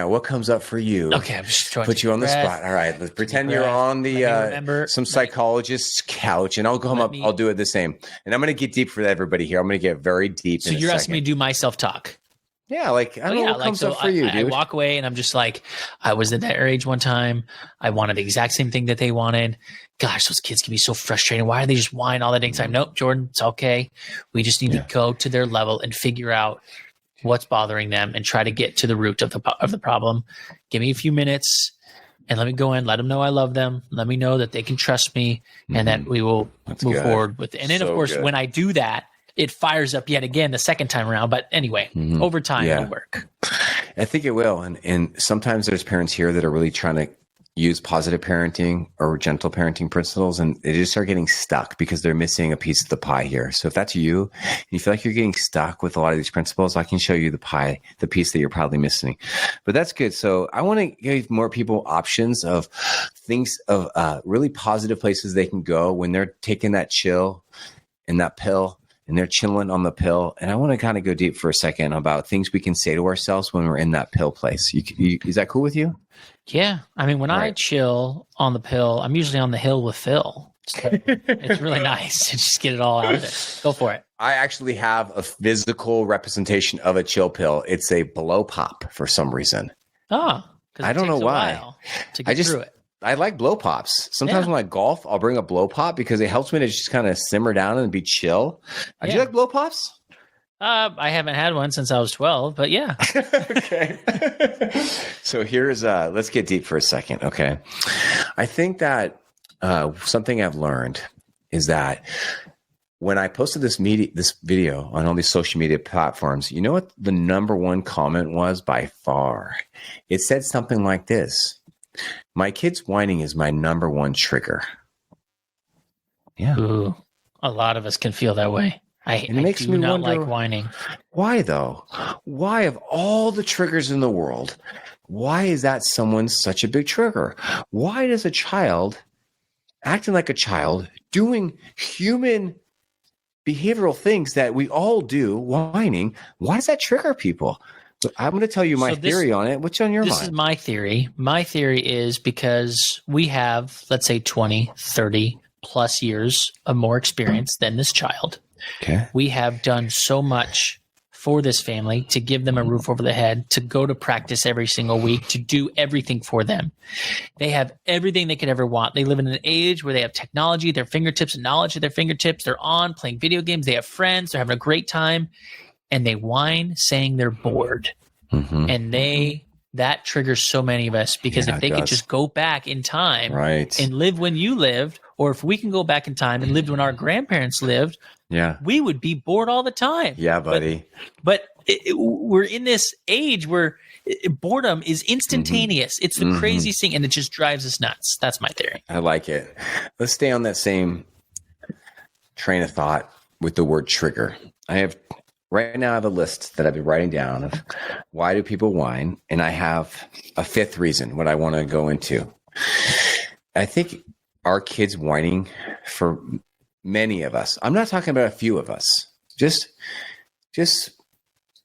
Speaker 3: What comes up for you?
Speaker 2: Okay, I'm just trying to
Speaker 3: put you on the spot. All right, let's pretend you're on the some psychologist's couch, and I'll come up. I'll do it the same, and I'm going to get deep for everybody here. I'm going to get very deep.
Speaker 2: So you're asking me to do my self-talk.
Speaker 3: Yeah, I don't know what comes up for you, dude.
Speaker 2: I walk away and I'm just like, I was at that age one time. I wanted the exact same thing that they wanted. Gosh, those kids can be so frustrating. Why do they just whine all the dang time? Nope, Jordan, it's okay. We just need to go to their level and figure out what's bothering them and try to get to the root of the problem. Give me a few minutes and let me go in, let them know I love them. Let me know that they can trust me and that we will move forward with it. And then, of course, when I do that, it fires up yet again the second time around. But anyway, over time, it'll work.
Speaker 3: I think it will. And sometimes there's parents here that are really trying to use positive parenting or gentle parenting principles, and they just start getting stuck because they're missing a piece of the pie here. So if that's you, and you feel like you're getting stuck with a lot of these principles, I can show you the piece that you're probably missing. But that's good. So I want to give more people options of things, of really positive places they can go when they're taking that chill and that pill, and they're chilling on the pill. And I want to kind of go deep for a second about things we can say to ourselves when we're in that pill place. Is that cool with you?
Speaker 2: Yeah. I mean, when I chill on the pill, I'm usually on the hill with Phil. So it's really nice to just get it all out there. Go for it.
Speaker 3: I actually have a physical representation of a chill pill. It's a blow pop for some reason.
Speaker 2: Oh,
Speaker 3: I don't know why.
Speaker 2: To get through it.
Speaker 3: I like blow pops. Sometimes when I golf, I'll bring a blow pop because it helps me to just kind of simmer down and be chill. Do you like blow pops?
Speaker 2: I haven't had one since I was 12, but yeah.
Speaker 3: Okay. So here's let's get deep for a second. Okay. I think that something I've learned is that when I posted this video on all these social media platforms, you know what the number one comment was by far? It said something like this: my kid's whining is my number one trigger. Yeah.
Speaker 2: Ooh, a lot of us can feel that way. It makes me not wonder, like whining.
Speaker 3: Why though? Why, of all the triggers in the world, why is that someone's such a big trigger? Why does a child acting like a child, doing human behavioral things that we all do, whining, why does that trigger people? So I'm going to tell you my theory on it. What's on your mind?
Speaker 2: This is my theory. My theory is because we have, let's say, 20, 30 plus years of more experience than this child.
Speaker 3: Okay.
Speaker 2: We have done so much for this family to give them a roof over the head, to go to practice every single week, to do everything for them. They have everything they could ever want. They live in an age where they have technology at their fingertips and knowledge at their fingertips. They're on playing video games. They have friends. They're having a great time. And they whine saying they're bored. Mm-hmm. And they that triggers so many of us because if they could just go back in time and live when you lived, or if we can go back in time and live when our grandparents lived, we would be bored all the time.
Speaker 3: Yeah, buddy.
Speaker 2: But we're in this age where boredom is instantaneous. It's the craziest thing, and it just drives us nuts. That's my theory.
Speaker 3: I like it. Let's stay on that same train of thought with the word trigger. Right now I have a list that I've been writing down of why do people whine, and I have a fifth reason what I want to go into. I think our kids whining for many of us. I'm not talking about a few of us. Just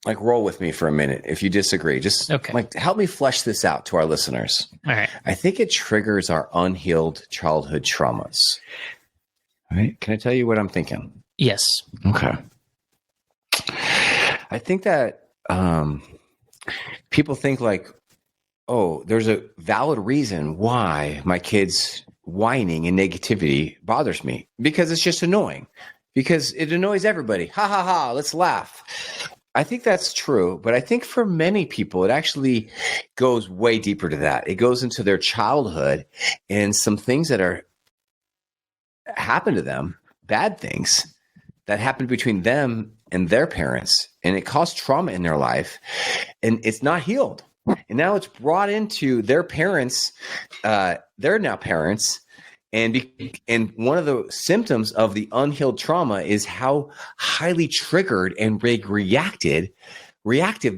Speaker 3: like roll with me for a minute if you disagree. Just like help me flesh this out to our listeners.
Speaker 2: All right.
Speaker 3: I think it triggers our unhealed childhood traumas. All right. Can I tell you what I'm thinking?
Speaker 2: Yes.
Speaker 3: Okay. I think that people think like, oh, there's a valid reason why my kids whining and negativity bothers me because it's just annoying, because it annoys everybody. Ha ha ha, let's laugh. I think that's true, but I think for many people, it actually goes way deeper to that. It goes into their childhood and some things that happen to them, bad things that happened between them and their parents, and it caused trauma in their life, and it's not healed. And now it's brought into their parents. They're now parents, and one of the symptoms of the unhealed trauma is how highly triggered and reactive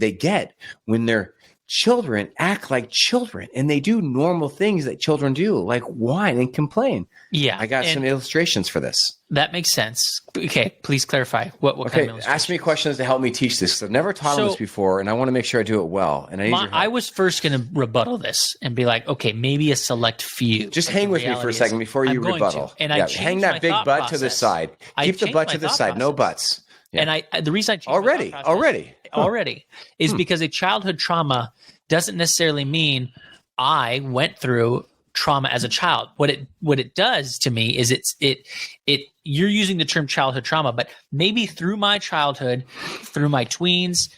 Speaker 3: they get when their children act like children and they do normal things that children do, like whine and complain.
Speaker 2: Yeah,
Speaker 3: I got some illustrations for this.
Speaker 2: That makes sense. Okay, please clarify what kind of illustrations?
Speaker 3: Ask me questions to help me teach this. I've never taught them this before, and I want to make sure I do it well. And I
Speaker 2: was first going to rebuttal this and be like, okay, maybe a select few.
Speaker 3: Just hang with me for a second before you rebuttal.
Speaker 2: And
Speaker 3: hang that big butt to the side. Keep the butt to the side. No butts.
Speaker 2: Yeah. And the reason I
Speaker 3: already
Speaker 2: is because a childhood trauma doesn't necessarily mean I went through trauma as a child. What it does to me is you're using the term childhood trauma, but maybe through my childhood, through my tweens,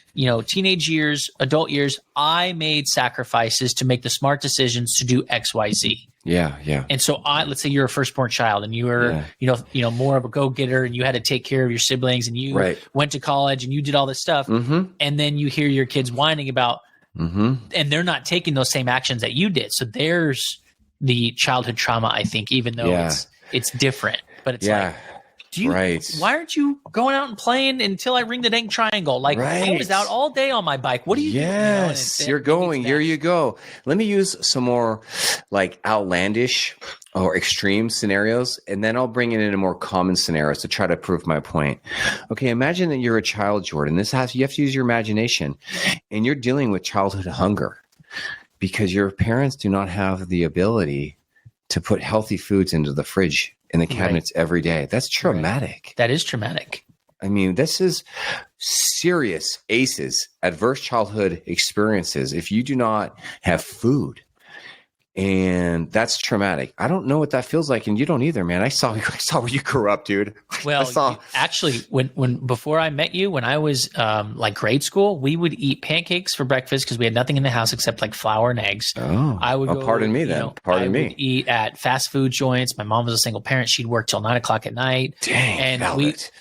Speaker 2: teenage years, adult years, I made sacrifices to make the smart decisions to do X, Y, Z.
Speaker 3: Yeah, yeah.
Speaker 2: And so let's say you're a firstborn child and you were, more of a go-getter, and you had to take care of your siblings, and you went to college and you did all this stuff.
Speaker 3: Mm-hmm.
Speaker 2: And then you hear your kids whining about, and they're not taking those same actions that you did. So there's the childhood trauma, I think, even though it's different, but it's like, why aren't you going out and playing until I ring the dang triangle? Like I was out all day on my bike. What are you doing?
Speaker 3: Yes, you're going. Here you go. Let me use some more like outlandish or extreme scenarios, and then I'll bring it into more common scenarios to try to prove my point. Okay, imagine that you're a child, Jordan. You have to use your imagination, and you're dealing with childhood hunger because your parents do not have the ability to put healthy foods into the fridge in the cabinets every day. That's traumatic.
Speaker 2: That is traumatic.
Speaker 3: I mean, this is serious ACEs, adverse childhood experiences. If you do not have food, and that's traumatic. I don't know what that feels like, and you don't either, man. I saw where you grew up, dude.
Speaker 2: Well, actually, when before I met you, when I was like grade school, we would eat pancakes for breakfast because we had nothing in the house except like flour and eggs.
Speaker 3: Oh,
Speaker 2: I would
Speaker 3: pardon me then. Pardon me.
Speaker 2: I would eat at fast food joints. My mom was a single parent; she'd work till 9 o'clock at night.
Speaker 3: Dang,
Speaker 2: and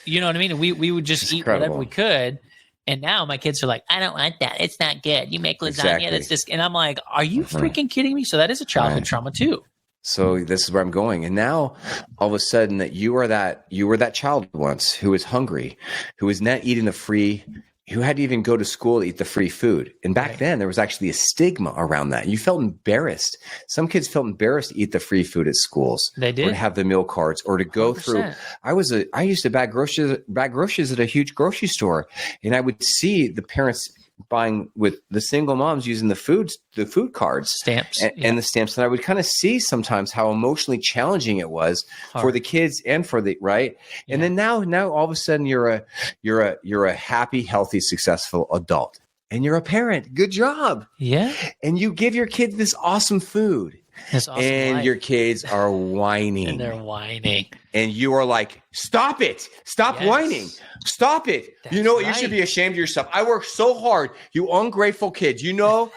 Speaker 2: you know what I mean? We would just eat whatever we could. And now my kids are like, I don't want that. It's not good. You make lasagna. That's just, and I'm like, are you freaking kidding me? So that is a childhood trauma too.
Speaker 3: So this is where I'm going. And now all of a sudden that you were that child once who was hungry, who was not eating who had to even go to school to eat the free food. And back then there was actually a stigma around that. You felt embarrassed. Some kids felt embarrassed to eat the free food at schools.
Speaker 2: They did.
Speaker 3: Or to have the meal cards or to go 100%. Through. I used to bag groceries at a huge grocery store, and I would see the parents buying with the single moms using the food cards,
Speaker 2: stamps,
Speaker 3: and the stamps. And I would kind of see sometimes how emotionally challenging it was for the kids and for the right. Yeah. And then now all of a sudden you're a happy, healthy, successful adult, and you're a parent. Good job.
Speaker 2: Yeah.
Speaker 3: And you give your kids this awesome food.
Speaker 2: This awesome
Speaker 3: and
Speaker 2: life.
Speaker 3: Your kids are whining.
Speaker 2: And they're whining.
Speaker 3: and you are like, stop it. Stop whining. Stop it.
Speaker 2: That's
Speaker 3: you know what?
Speaker 2: right.
Speaker 3: You should be ashamed of yourself. I work so hard. You ungrateful kid, you know?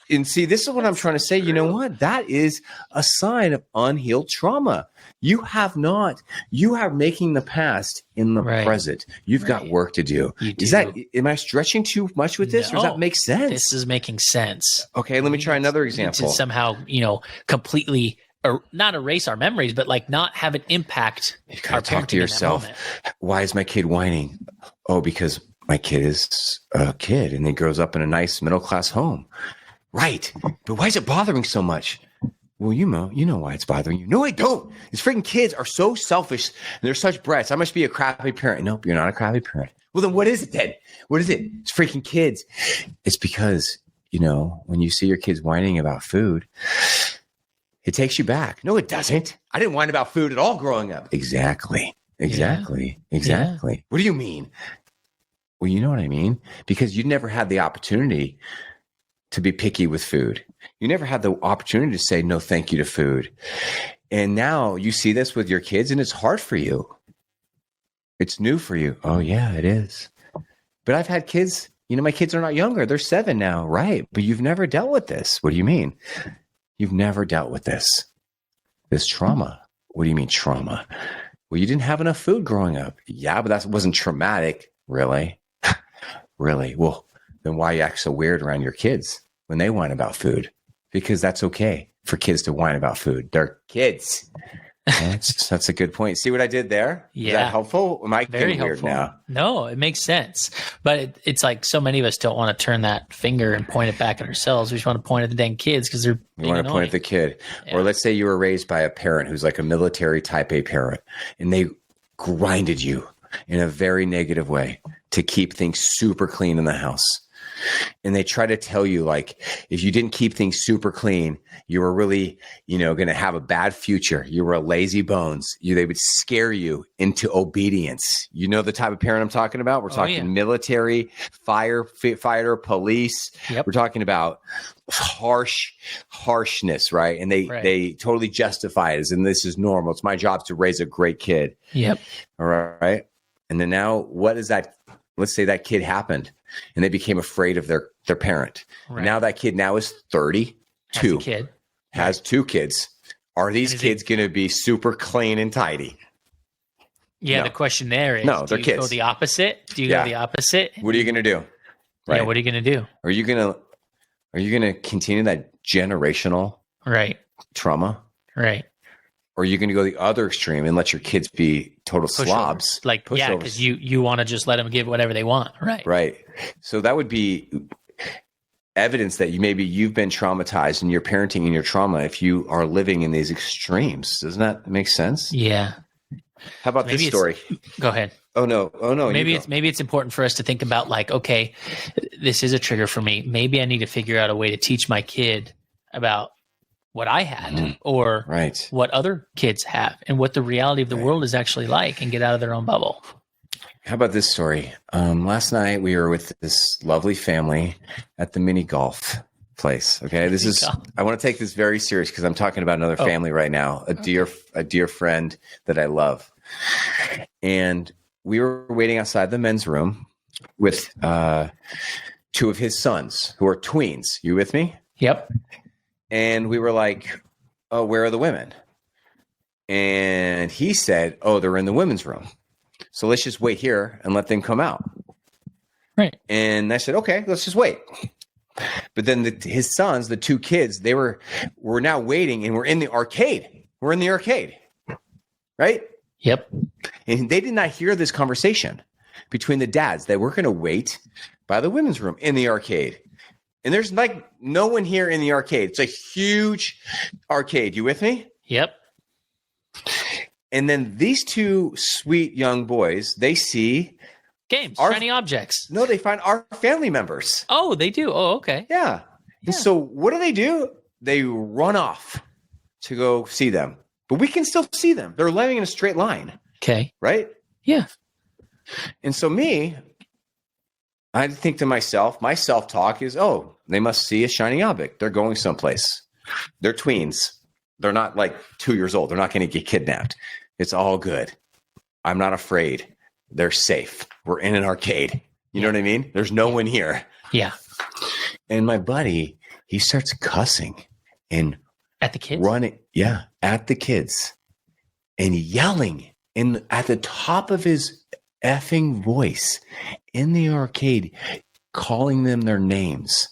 Speaker 3: And see, this is what I'm trying to say. You know what? That is a sign of unhealed trauma. You are making the past in the present. You've got work to do. Am I stretching too much with this? Or does that make sense?
Speaker 2: This is making sense.
Speaker 3: Okay, let me try another example.
Speaker 2: To somehow, completely not erase our memories, but like not have an impact.
Speaker 3: You gotta talk to yourself. Why is my kid whining? Oh, because my kid is a kid and he grows up in a nice middle-class home. Right. But why is it bothering so much? Well, you know why it's bothering you. No, I don't. These freaking kids are so selfish and they're such brats. I must be a crappy parent. Nope, you're not a crappy parent. Well, then what is it then? What is it? It's freaking kids. It's because, when you see your kids whining about food, it takes you back. No, it doesn't. I didn't whine about food at all growing up. Exactly. Yeah. What do you mean? Well, you know what I mean? Because you never had the opportunity to be picky with food. You never had the opportunity to say no thank you to food. And now you see this with your kids and it's hard for you. It's new for you. Oh yeah, it is. But I've had kids, my kids are not younger. They're 7 now, right? But you've never dealt with this. What do you mean? You've never dealt with this trauma. What do you mean trauma? Well, you didn't have enough food growing up. Yeah, but that wasn't traumatic. Really? Really? Well, then why you act so weird around your kids when they whine about food? Because that's okay for kids to whine about food. They're kids. That's a good point. See what I did there?
Speaker 2: Yeah.
Speaker 3: Is that helpful? Am I
Speaker 2: very
Speaker 3: getting weird now?
Speaker 2: No, it makes sense. But it's like so many of us don't want to turn that finger and point it back at ourselves. We just want to point at the dang kids because they're
Speaker 3: You want to point at the kid. Yeah. Or let's say you were raised by a parent who's like a military type A parent and they grinded you in a very negative way to keep things super clean in the house. And they try to tell you, like, if you didn't keep things super clean, you were really, going to have a bad future. You were a lazy bones. They would scare you into obedience. You know the type of parent I'm talking about? We're talking military, firefighter, police.
Speaker 2: Yep.
Speaker 3: We're talking about harshness, right? And they totally justify it as, and this is normal. It's my job to raise a great kid.
Speaker 2: Yep.
Speaker 3: All right. And then now what is that? Let's say that kid happened and they became afraid of their parent. Right. Now that kid now is 32, has 2 kids. Are these kids going to be super clean and tidy?
Speaker 2: Yeah. No. The question there is,
Speaker 3: no, they're
Speaker 2: do you
Speaker 3: kids.
Speaker 2: Go the opposite? Do you go the opposite?
Speaker 3: What are you going to do? Right.
Speaker 2: Yeah. What are you going to do?
Speaker 3: Are you going to continue that generational trauma?
Speaker 2: Right.
Speaker 3: Or are you going to go the other extreme and let your kids be total slobs?
Speaker 2: Because you want to just let them give whatever they want. Right.
Speaker 3: Right. So that would be evidence that you've been traumatized in your parenting and your trauma if you are living in these extremes. Doesn't that make sense?
Speaker 2: Yeah.
Speaker 3: How about this story?
Speaker 2: Go ahead.
Speaker 3: Oh no.
Speaker 2: Maybe it's important for us to think about like, okay, this is a trigger for me. Maybe I need to figure out a way to teach my kid about what I had or what other kids have and what the reality of the world is actually like and get out of their own bubble.
Speaker 3: How about this story? Last night we were with this lovely family at the mini golf place. Okay. I want to take this very serious because I'm talking about another family right now, a dear friend that I love. And we were waiting outside the men's room with 2 of his sons who are tweens. You with me?
Speaker 2: Yep.
Speaker 3: And we were like, oh, where are the women? And he said, oh, they're in the women's room. So let's just wait here and let them come out.
Speaker 2: Right.
Speaker 3: And I said, okay, let's just wait. But then his sons, the 2 kids, we're now waiting and we're in the arcade. We're in the arcade. Right?
Speaker 2: Yep.
Speaker 3: And they did not hear this conversation between the dads that we're going to wait by the women's room in the arcade. And there's like no one here in the arcade. It's a huge arcade. You with me?
Speaker 2: Yep.
Speaker 3: And then these 2 sweet young boys, they see
Speaker 2: games, shiny objects.
Speaker 3: No, they find our family members.
Speaker 2: Oh, they do. Oh, okay.
Speaker 3: Yeah. And so what do? They run off to go see them. But we can still see them. They're living in a straight line.
Speaker 2: Okay.
Speaker 3: Right?
Speaker 2: Yeah.
Speaker 3: And so I think to myself, my self-talk is, oh, they must see a shiny object. They're going someplace. They're tweens. They're not like 2 years old. They're not going to get kidnapped. It's all good. I'm not afraid. They're safe. We're in an arcade. You know what I mean? There's no one here.
Speaker 2: Yeah.
Speaker 3: And my buddy, he starts cussing and
Speaker 2: At the kids?
Speaker 3: running. Yeah, at the kids and yelling at the top of his effing voice in the arcade, calling them their names,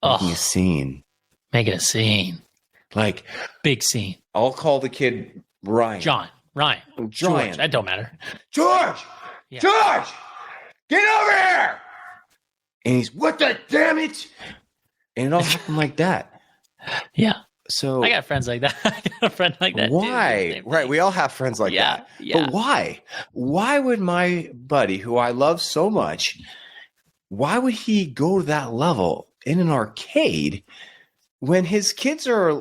Speaker 3: making a scene.
Speaker 2: Making a scene.
Speaker 3: Like,
Speaker 2: big scene.
Speaker 3: I'll call the kid Ryan.
Speaker 2: Ryan. George. That don't matter.
Speaker 3: George!
Speaker 2: Yeah.
Speaker 3: George! Get over here! And he's, what the damn it? And it all happened like that.
Speaker 2: Yeah.
Speaker 3: So
Speaker 2: I got friends like that. I got a friend like that.
Speaker 3: Why?
Speaker 2: Too.
Speaker 3: Right. We all have friends like that.
Speaker 2: Yeah.
Speaker 3: But why? Why would my buddy, who I love so much, why would he go to that level in an arcade when his kids are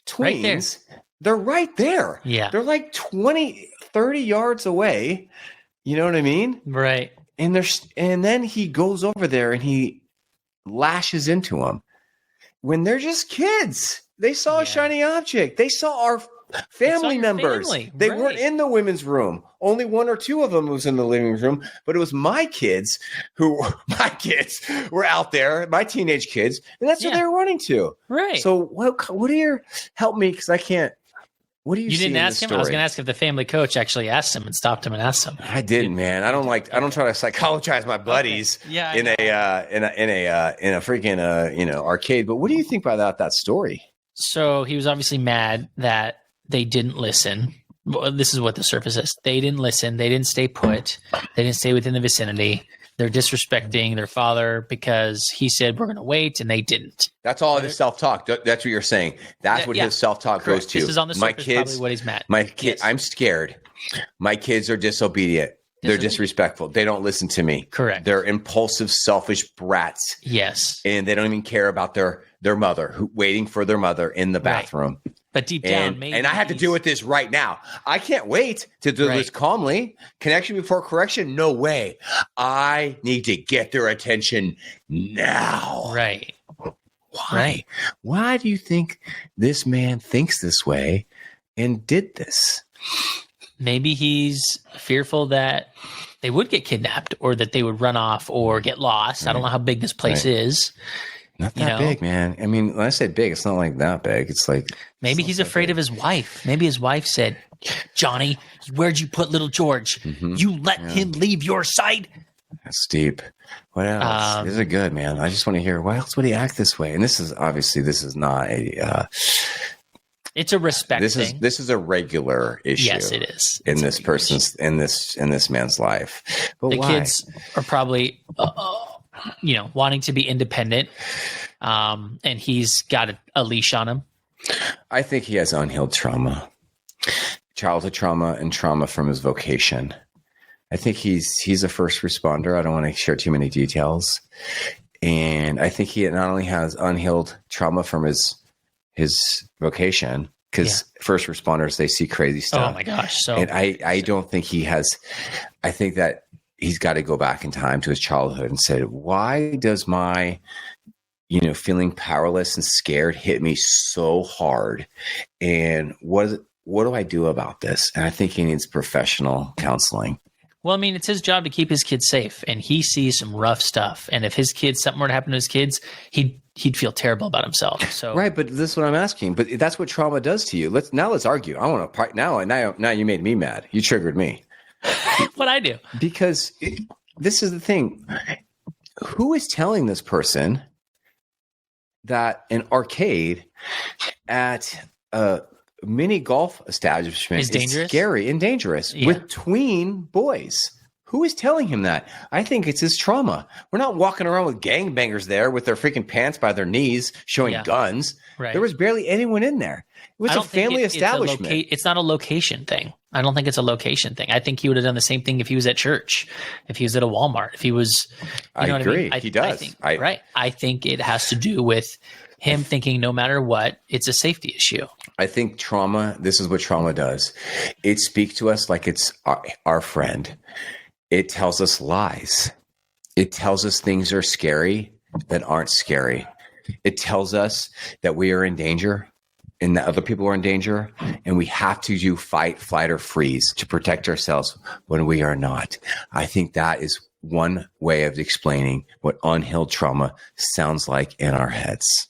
Speaker 3: tweens?
Speaker 2: Right there.
Speaker 3: They're right there.
Speaker 2: Yeah.
Speaker 3: They're like 20, 30 yards away. You know what I mean?
Speaker 2: Right.
Speaker 3: And then he goes over there and he lashes into them when they're just kids. They saw a shiny object. They saw our family members. They weren't in the women's room. Only one or two of them was in the living room, but it was my kids were out there, my teenage kids, and that's what they were running to.
Speaker 2: Right.
Speaker 3: So what are your, help me, because I can't. What do you
Speaker 2: didn't ask him? I was going to ask if the family coach actually asked him and stopped him and asked him.
Speaker 3: I didn't, man. I don't try to psychologize my buddies in a freaking arcade. But what do you think about that story?
Speaker 2: So he was obviously mad that they didn't listen. Well, this is what the surface is. They didn't listen. They didn't stay put. They didn't stay within the vicinity. They're disrespecting their father because he said we're going to wait, and they didn't. That's all his
Speaker 3: self-talk. That's what you're saying. That's what his self-talk goes to.
Speaker 2: This is on the surface, my kids, probably what he's mad.
Speaker 3: My kid, I'm scared. My kids are disobedient. They're disrespectful. They don't listen to me.
Speaker 2: Correct.
Speaker 3: They're impulsive, selfish brats.
Speaker 2: Yes.
Speaker 3: And they don't even care about their mother, waiting for their mother in the bathroom.
Speaker 2: Right. But deep down,
Speaker 3: and I have to deal with this right now. I can't wait to do this calmly. Connection before correction? No way. I need to get their attention now.
Speaker 2: Right.
Speaker 3: Why?
Speaker 2: Right.
Speaker 3: Why do you think this man thinks this way and did this?
Speaker 2: Maybe he's fearful that they would get kidnapped or that they would run off or get lost. Right. I don't know how big this place is.
Speaker 3: Not that big, man. I mean, when I say big, it's not like that big. It's like
Speaker 2: maybe he's afraid of his wife. Maybe his wife said, "Johnny, where'd you put little George? Mm-hmm. You let him leave your side."
Speaker 3: That's deep. What else? These are good, man. I just want to hear why else would he act this way? And this is not a.
Speaker 2: It's a respect thing.
Speaker 3: This is a regular issue.
Speaker 2: Yes, it is.
Speaker 3: In this person's in this man's life. But
Speaker 2: the
Speaker 3: why?
Speaker 2: Kids are probably wanting to be independent, and he's got a leash on him.
Speaker 3: I think he has unhealed trauma, childhood trauma, and trauma from his vocation. I think he's a first responder. I don't want to share too many details, and I think he not only has unhealed trauma from his vocation, because first responders, they see crazy stuff.
Speaker 2: Oh my gosh!
Speaker 3: And I don't think he has. I think that he's got to go back in time to his childhood and say, why does my, feeling powerless and scared hit me so hard? And what do I do about this? And I think he needs professional counseling.
Speaker 2: Well, I mean, it's his job to keep his kids safe, and he sees some rough stuff. And if something were to happen to his kids, he'd feel terrible about himself. So
Speaker 3: right, but this is what I'm asking. But that's what trauma does to you. Let's argue. I want to now you made me mad. You triggered me.
Speaker 2: What I do?
Speaker 3: Because this is the thing. Who is telling this person that an arcade at a mini golf establishment is
Speaker 2: dangerous?
Speaker 3: Scary and dangerous with tween boys? Who is telling him that? I think it's his trauma. We're not walking around with gangbangers there with their freaking pants by their knees showing guns. Right. There was barely anyone in there. It was a family establishment.
Speaker 2: It's not a location thing. I don't think it's a location thing. I think he would have done the same thing if he was at church, if he was at a Walmart, if he was.
Speaker 3: I agree. He does.
Speaker 2: I think it has to do with him thinking no matter what, it's a safety issue.
Speaker 3: I think trauma, this is what trauma does. It speaks to us like it's our friend. It tells us lies. It tells us things are scary that aren't scary. It tells us that we are in danger and that other people are in danger, and we have to do fight, flight, or freeze to protect ourselves when we are not. I think that is one way of explaining what unhealed trauma sounds like in our heads.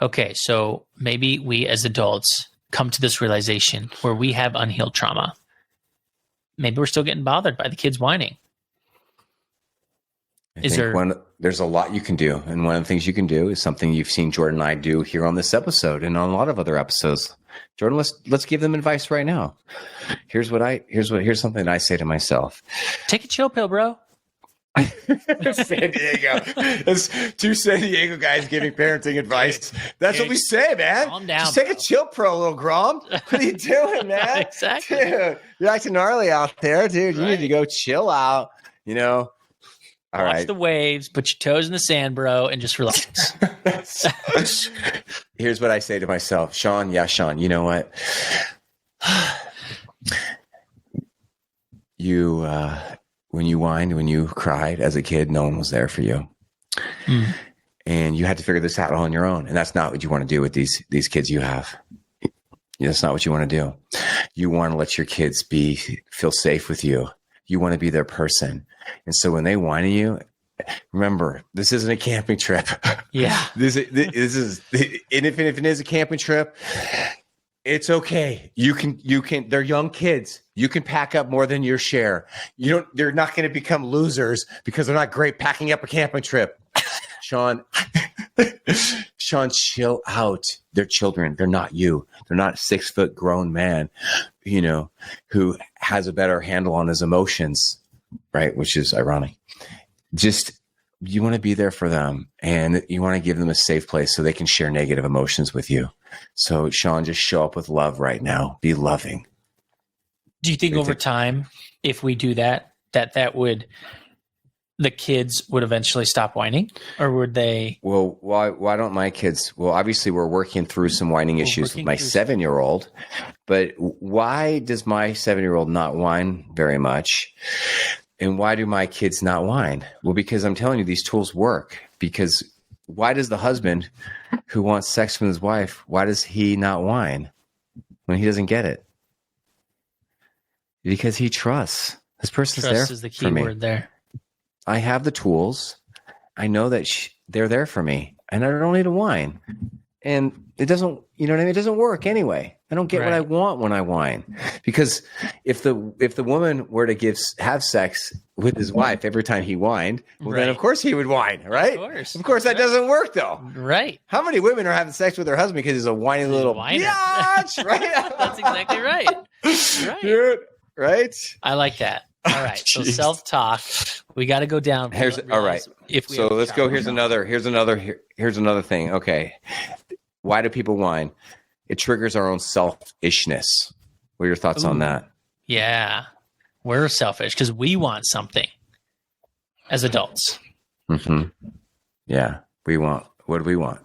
Speaker 2: Okay, so maybe we as adults come to this realization where we have unhealed trauma. Maybe we're still getting bothered by the kids whining.
Speaker 3: There's a lot you can do, and one of the things you can do is something you've seen Jordan and I do here on this episode and on a lot of other episodes. Jordan, let's give them advice right now. Here's something I say to myself.
Speaker 2: Take a chill pill, bro.
Speaker 3: San Diego. That's two San Diego guys giving parenting advice. That's what we say, man.
Speaker 2: Calm down.
Speaker 3: Just take a chill pill, little Grom. What are you doing, man?
Speaker 2: Exactly.
Speaker 3: Dude, you're acting gnarly out there, dude. You
Speaker 2: Right.
Speaker 3: need to go chill out, All
Speaker 2: Watch
Speaker 3: right.
Speaker 2: the waves, put your toes in the sand, bro, and just relax.
Speaker 3: Here's what I say to myself. Sean, you know what? When you whined, when you cried as a kid, no one was there for you.
Speaker 2: Mm.
Speaker 3: And you had to figure this out on your own. And that's not what you want to do with these kids you have. That's not what you want to do. You want to let your kids feel safe with you. You want to be their person. And so when they whine at you, remember, this isn't a camping trip.
Speaker 2: Yeah.
Speaker 3: This is, and if it is a camping trip, it's okay. You can, they're young kids. You can pack up more than your share. They're not going to become losers because they're not great packing up a camping trip. Sean, chill out. They're children. They're not you. They're not a 6-foot grown man, who has a better handle on his emotions, right? Which is ironic. Just, you want to be there for them, and you want to give them a safe place so they can share negative emotions with you. So, Sean, just show up with love right now. Be loving.
Speaker 2: Do you think over time, if we do that the kids would eventually stop whining, or would they?
Speaker 3: Well, why don't my kids? Well, obviously we're working through some whining issues with my 7-year-old, but why does my 7-year-old not whine very much? And why do my kids not whine? Well, because I'm telling you, these tools work. Because why does the husband who wants sex with his wife, why does he not whine when he doesn't get it? Because he trusts. This person's there
Speaker 2: Trust is the key word there.
Speaker 3: I have the tools. I know that they're there for me, and I don't need to whine. And it doesn't, you know what I mean? It doesn't work anyway. I don't get what I want when I whine. Because if the woman were to have sex with his wife every time he whined, well, then of course he would whine, right?
Speaker 2: Of
Speaker 3: course that doesn't work though.
Speaker 2: Right.
Speaker 3: How many women are having sex with their husband because he's a whiny little
Speaker 2: whiner?
Speaker 3: Biatch, right?
Speaker 2: That's exactly right. Right.
Speaker 3: Dude, right?
Speaker 2: I like that. All right. So self-talk. We got to go down.
Speaker 3: All right. So let's go. Here's another thing. Okay. Why do people whine? It triggers our own selfishness. What are your thoughts on that?
Speaker 2: Yeah. We're selfish because we want something as adults.
Speaker 3: Mm-hmm. Yeah. What do we want?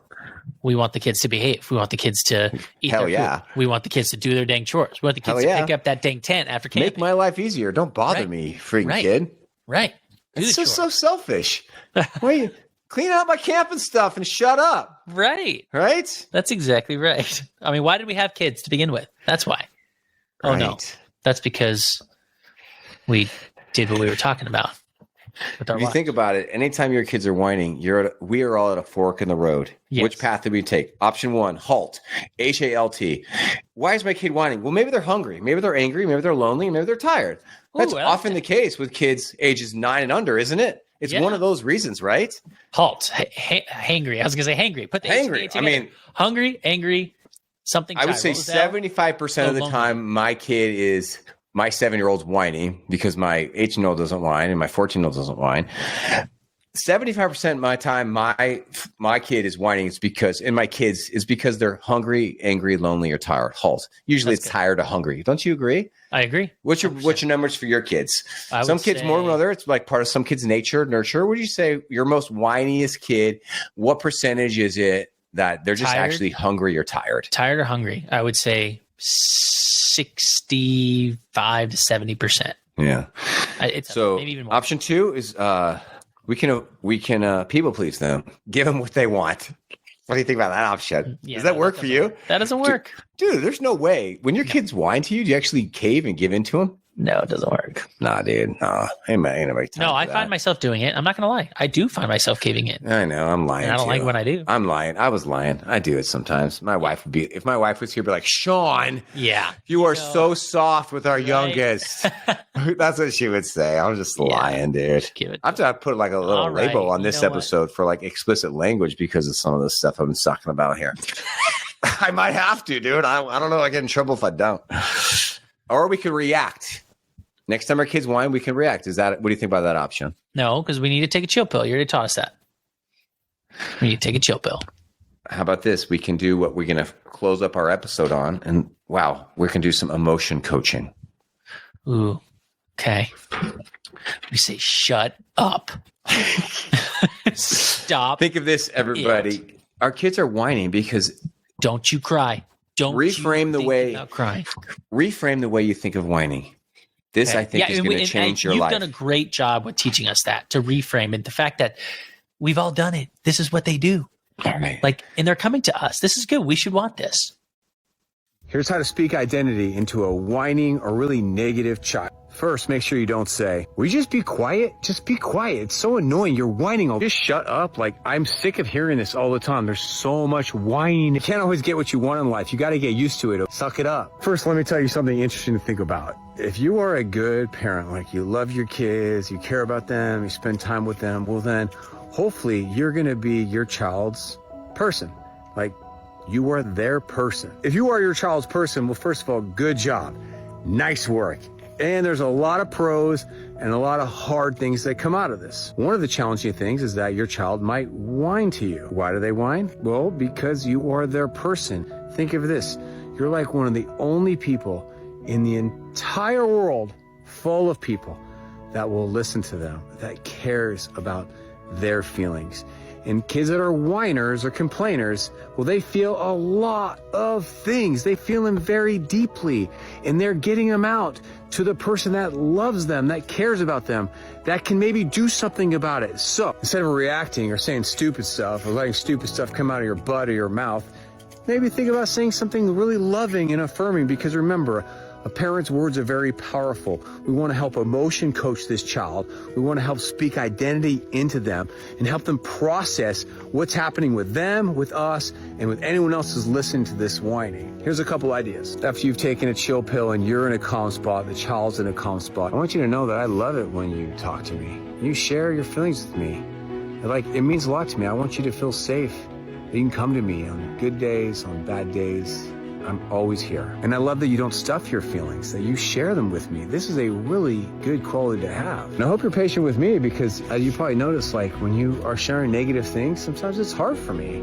Speaker 2: We want the kids to behave. We want the kids to eat their food. We want the kids to do their dang chores. We want the kids to pick up that dang tent after camping.
Speaker 3: Make my life easier. Don't bother me, freaking kid.
Speaker 2: Right.
Speaker 3: It's just so selfish. Wait, clean out my camping stuff and shut up.
Speaker 2: Right.
Speaker 3: Right?
Speaker 2: That's exactly right. I mean, why did we have kids to begin with? That's why. Oh, no. That's because we did what we were talking about.
Speaker 3: If you think about it, anytime your kids are whining, we are all at a fork in the road. Yes. Which path do we take? Option 1, halt. HALT. Why is my kid whining? Well, maybe they're hungry. Maybe they're angry. Maybe they're lonely. Maybe they're tired. That's often the case with kids ages 9 and under, isn't it? It's one of those reasons, right?
Speaker 2: Halt. Hangry. I was going to say hangry. Put the
Speaker 3: hangry. I mean,
Speaker 2: hungry, angry, something.
Speaker 3: I would say 75% of the time my 7-year-old's whining because my 18-year-old doesn't whine and my 14-year-old doesn't whine. 75% of my time, my kid is whining. It's because they're hungry, angry, lonely, or tired. Halt. Usually it's tired or hungry. Don't you agree?
Speaker 2: I agree.
Speaker 3: What's your numbers for your kids? Some kids more than other. It's like part of some kids' nurture. What do you say your most whiniest kid? What percentage is it that they're just actually hungry or tired?
Speaker 2: Tired or hungry? I would say 65 to 70%.
Speaker 3: Yeah.
Speaker 2: So maybe even more.
Speaker 3: Option 2 is we can people please them. Give them what they want. What do you think about that option?
Speaker 2: Yeah,
Speaker 3: Does that
Speaker 2: no,
Speaker 3: work for you?
Speaker 2: That doesn't work.
Speaker 3: Dude, there's no way. When your kids whine to you, do you actually cave and give in to them?
Speaker 2: No, it doesn't work.
Speaker 3: Nah, dude. Nah. Ain't nobody time
Speaker 2: No,
Speaker 3: for
Speaker 2: I
Speaker 3: that.
Speaker 2: find myself doing it. I'm not going to lie. I do find myself caving in.
Speaker 3: I know. I'm lying.
Speaker 2: And I don't
Speaker 3: too.
Speaker 2: like what I do.
Speaker 3: I'm lying. I was lying. I do it sometimes. My wife would be, if my wife was here, be like, Sean,
Speaker 2: Yeah.
Speaker 3: you are so soft with our
Speaker 2: Right?
Speaker 3: youngest. That's what she would say. I'm just lying, dude.
Speaker 2: Give it.
Speaker 3: I have to put like a little
Speaker 2: All right.
Speaker 3: label on
Speaker 2: You
Speaker 3: this
Speaker 2: know what?
Speaker 3: episode for like explicit language because of some of the stuff I've been talking about here. I might have to, dude. I don't know. I get in trouble if I don't. Or we could react. Next time our kids whine, we can react. What do you think about that option?
Speaker 2: No, because we need to take a chill pill. You already taught us that. We need to take a chill pill.
Speaker 3: How about this? We can do what we're going to close up our episode on. And wow, we can do some emotion coaching.
Speaker 2: Ooh. Okay. We say, shut up. Stop.
Speaker 3: Think of this, everybody. Our kids are whining because
Speaker 2: Don't you cry. Don't
Speaker 3: reframe
Speaker 2: you
Speaker 3: the
Speaker 2: think
Speaker 3: way
Speaker 2: about crying.
Speaker 3: reframe the way you think of whining. This,
Speaker 2: Okay.
Speaker 3: I think, is
Speaker 2: and
Speaker 3: going to
Speaker 2: and
Speaker 3: change your
Speaker 2: you've
Speaker 3: life.
Speaker 2: done a great job with teaching us that, to reframe it. The fact that we've all done it. This is what they do.
Speaker 3: All right.
Speaker 2: Like, and they're coming to us. This is good. We should want this.
Speaker 1: Here's how to speak identity into a whining or really negative child. First, make sure you don't say, "Will you just be quiet? Just be quiet. It's so annoying. You're whining. Just shut up. Like, I'm sick of hearing this all the time. There's so much whining. You can't always get what you want in life. You got to get used to it. Suck it up." First, let me tell you something interesting to think about. If you are a good parent, like you love your kids, you care about them, you spend time with them, well then, hopefully you're going to be your child's person. Like, you are their person. If you are your child's person, well, first of all, good job. Nice work. And there's a lot of pros and a lot of hard things that come out of this. One of the challenging things is that your child might whine to you. Why do they whine? Well, because you are their person. Think of this. You're like one of the only people in the entire world full of people that will listen to them, that cares about their feelings. And kids that are whiners or complainers, well, they feel a lot of things. They feel them very deeply, and they're getting them out to the person that loves them, that cares about them, that can maybe do something about it. So instead of reacting or saying stupid stuff or letting stupid stuff come out of your butt or your mouth, maybe think about saying something really loving and affirming, because remember, a parent's words are very powerful. We want to help emotion coach this child. We want to help speak identity into them and help them process what's happening with them, with us, and with anyone else who's listening to this whining. Here's a couple ideas. After you've taken a chill pill and you're in a calm spot, the child's in a calm spot, I want you to know that I love it when you talk to me. You share your feelings with me. It means a lot to me. I want you to feel safe. You can come to me on good days, on bad days. I'm always here. And I love that you don't stuff your feelings, that you share them with me. This is a really good quality to have. And I hope you're patient with me, because as you probably noticed, like when you are sharing negative things, sometimes it's hard for me.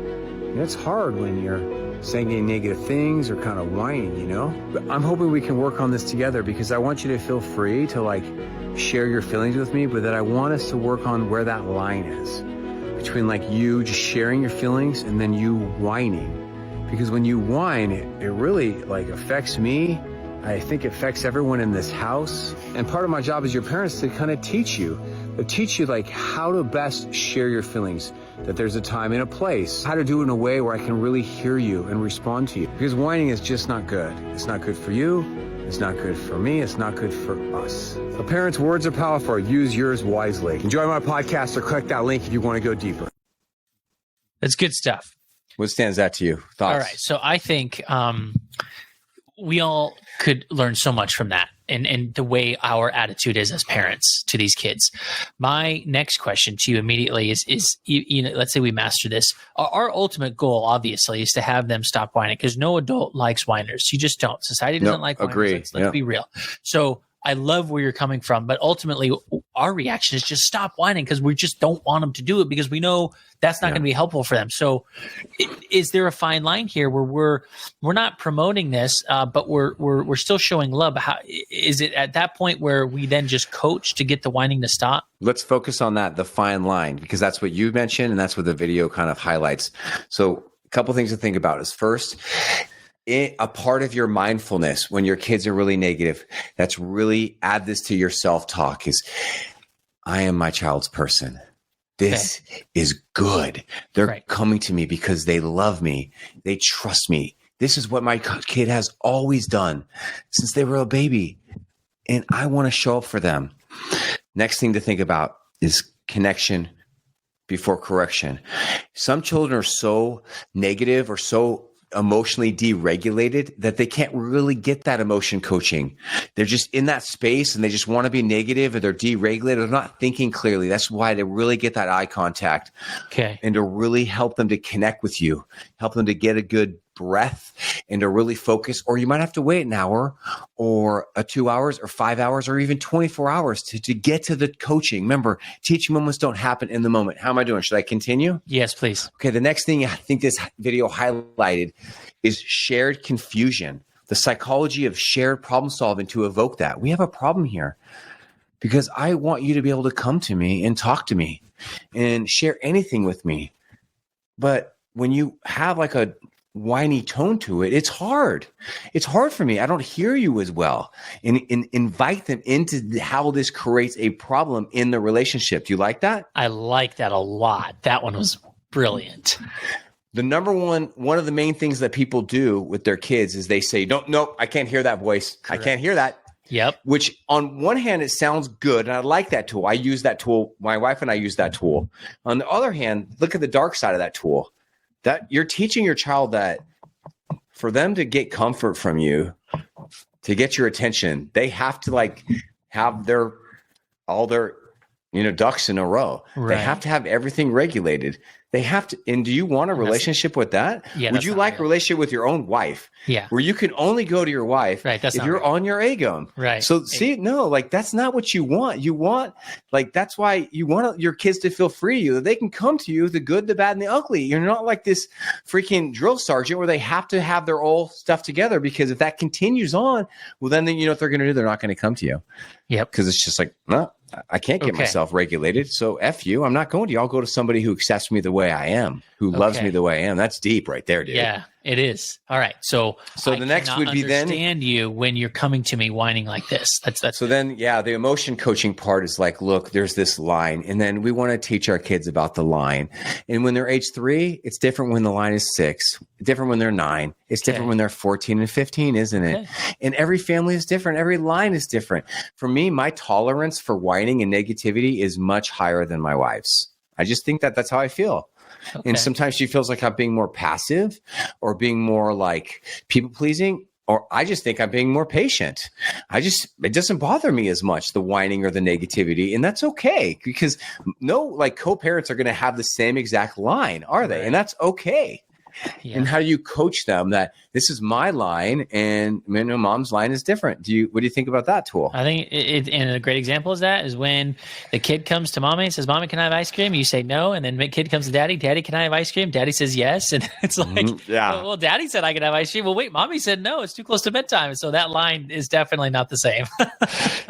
Speaker 1: It's hard when you're saying any negative things or kind of whining, you know? But I'm hoping we can work on this together, because I want you to feel free to like share your feelings with me, but that I want us to work on where that line is between like you just sharing your feelings and then you whining. Because when you whine, it really like affects me. I think it affects everyone in this house. And part of my job as your parents to kind of teach you like how to best share your feelings, that there's a time and a place, how to do it in a way where I can really hear you and respond to you. Because whining is just not good. It's not good for you. It's not good for me. It's not good for us. A parent's words are powerful. Use yours wisely. Enjoy my podcast or click that link if you want to go deeper.
Speaker 2: That's good stuff.
Speaker 3: What stands out to you? Thoughts?
Speaker 2: All right. So I think we all could learn so much from that, and the way our attitude is as parents to these kids. My next question to you immediately is you know, let's say we master this. Our ultimate goal, obviously, is to have them stop whining, because no adult likes whiners. You just don't. Society doesn't like whiners.
Speaker 3: Agree.
Speaker 2: Let's be real. So I love where you're coming from, but ultimately our reaction is just stop whining, because we just don't want them to do it, because we know that's not going to be helpful for them. So is there a fine line here where we're not promoting this, but we're still showing love? How is it at that point where we then just coach to get the whining to stop?
Speaker 3: Let's focus on that, the fine line, because that's what you mentioned and that's what the video kind of highlights. So a couple things to think about is, first, a part of your mindfulness when your kids are really negative, that's really add this to your self-talk, is I am my child's person. This is good. They're
Speaker 2: Right.
Speaker 3: coming to me because they love me. They trust me. This is what my kid has always done since they were a baby. And I want to show up for them. Next thing to think about is connection before correction. Some children are so negative or so emotionally deregulated that they can't really get that emotion coaching. They're just in that space and they just want to be negative, and they're deregulated. They're not thinking clearly. That's why they really get that eye contact.
Speaker 2: Okay.
Speaker 3: And to really help them to connect with you, help them to get a good breath and to really focus. Or you might have to wait an hour or 2 hours or 5 hours or even 24 hours to get to the coaching. Remember, teaching moments don't happen in the moment. How am I doing? Should I continue?
Speaker 2: Yes, please.
Speaker 3: Okay, the next thing I think this video highlighted is shared confusion, the psychology of shared problem solving to evoke that. We have a problem here because I want you to be able to come to me and talk to me and share anything with me. But when you have like a whiny tone to it, it's hard. It's hard for me. I don't hear you as well. And invite them into how this creates a problem in the relationship. Do you like that?
Speaker 2: I like that a lot. That one was brilliant.
Speaker 3: The number one of the main things that people do with their kids is they say, nope, I can't hear that voice.
Speaker 2: Correct.
Speaker 3: I can't hear that.
Speaker 2: Yep.
Speaker 3: Which on one hand, it sounds good. And I like that tool. I use that tool. My wife and I use that tool. On the other hand, look at the dark side of that tool. That you're teaching your child that for them to get comfort from you, to get your attention, they have to like have all their ducks in a row.
Speaker 2: Right.
Speaker 3: They have to have everything regulated. They have to. And do you want a relationship with that?
Speaker 2: Yeah.
Speaker 3: Would you like a relationship with your own wife?
Speaker 2: Yeah.
Speaker 3: Where you can only go to your wife
Speaker 2: Right. That's
Speaker 3: if
Speaker 2: not
Speaker 3: you're
Speaker 2: right.
Speaker 3: on your A game.
Speaker 2: Right.
Speaker 3: So see, no, like that's not what you want. You want that's why you want your kids to feel free. They can come to you, the good, the bad, and the ugly. You're not like this freaking drill sergeant where they have to have their all stuff together, because if that continues on, well, then you know what they're going to do. They're not going to come to you.
Speaker 2: Yep.
Speaker 3: Because it's just like, no, I can't get
Speaker 2: Okay.
Speaker 3: myself regulated. So F you. I'm not going to you. I'll go to somebody who accepts me the way I am, who loves
Speaker 2: Okay.
Speaker 3: me the way I am. That's deep right there, dude.
Speaker 2: Yeah, it is. All right. So
Speaker 3: So the next would be then-
Speaker 2: understand you when you're coming to me whining like this. That's
Speaker 3: So then, yeah, the emotion coaching part is like, look, there's this line. And then we want to teach our kids about the line. And when they're age 3, it's different when the line is 6, different when they're 9. It's different
Speaker 2: Okay.
Speaker 3: when they're 14 and 15, isn't it?
Speaker 2: Okay.
Speaker 3: And every family is different. Every line is different. For me, my tolerance for whining and negativity is much higher than my wife's. I just think that's how I feel.
Speaker 2: Okay.
Speaker 3: And sometimes she feels like I'm being more passive or being more like people pleasing, or I just think I'm being more patient. It doesn't bother me as much, the whining or the negativity. And that's okay, because no like co-parents are going to have the same exact line, are they?
Speaker 2: Right.
Speaker 3: And that's okay.
Speaker 2: Yeah.
Speaker 3: And how do you coach them that this is my line and mom's line is different? What do you think about that tool?
Speaker 2: I think and a great example is when the kid comes to mommy and says, "Mommy, can I have ice cream?" You say no, and then the kid comes to daddy. "Daddy, can I have ice cream?" Daddy says yes, and it's like,
Speaker 3: yeah.
Speaker 2: well, daddy said I could have ice cream. Well, wait, mommy said no. It's too close to bedtime. So that line is definitely not the same.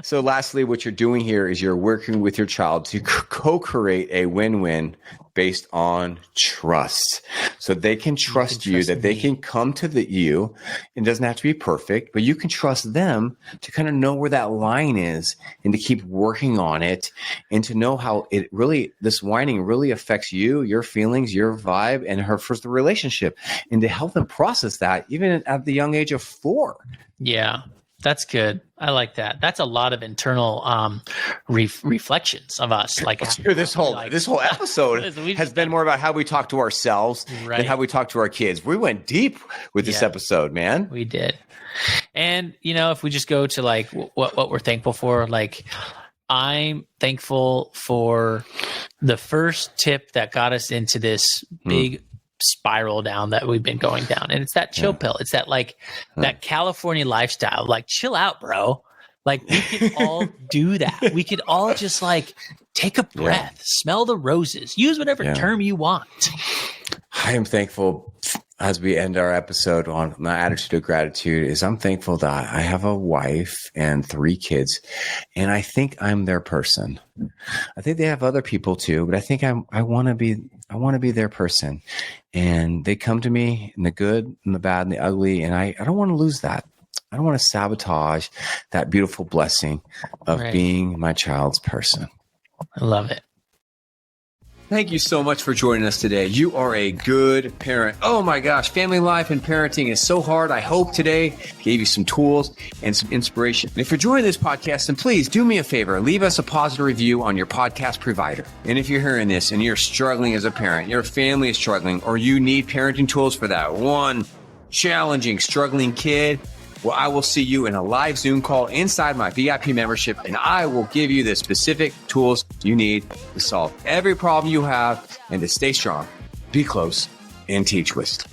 Speaker 3: So lastly, what you're doing here is you're working with your child to co-create a win-win based on trust. So they can trust you, that they can come to you. It doesn't have to be perfect, but you can trust them to kind of know where that line is and to keep working on it, and to know how this whining really affects you, your feelings, your vibe, and her first relationship, and to help them process that even at the young age of 4.
Speaker 2: Yeah, that's good. I like that. That's a lot of internal reflections of us. Like
Speaker 3: This whole episode
Speaker 2: We-
Speaker 3: has been more about how we talk to ourselves
Speaker 2: Right.
Speaker 3: than how we talk to our kids. We went deep with this
Speaker 2: Yeah.
Speaker 3: episode, man.
Speaker 2: We did. And, if we just go to like what we're thankful for, like I'm thankful for the first tip that got us into this big spiral down that we've been going down. And it's that chill pill. It's that that California lifestyle, like chill out, bro. Like we could all do that. We could all just like take a breath, smell the roses, use whatever term you want.
Speaker 3: I am thankful, as we end our episode on my attitude of gratitude, is I'm thankful that I have a wife and 3 kids, and I think I'm their person. I think they have other people too, but I think I want to be their person. And they come to me in the good and the bad and the ugly, and I don't want to lose that. I don't want to sabotage that beautiful blessing of
Speaker 2: Right.
Speaker 3: being my child's person.
Speaker 2: I love it.
Speaker 1: Thank you so much for joining us today. You are a good parent. Oh my gosh, family life and parenting is so hard. I hope today gave you some tools and some inspiration. And if you're enjoying this podcast, then please do me a favor. Leave us a positive review on your podcast provider. And if you're hearing this and you're struggling as a parent, your family is struggling, or you need parenting tools for that one challenging, struggling kid, well, I will see you in a live Zoom call inside my VIP membership, and I will give you the specific tools you need to solve every problem you have and to stay strong, be close, and teach wisdom.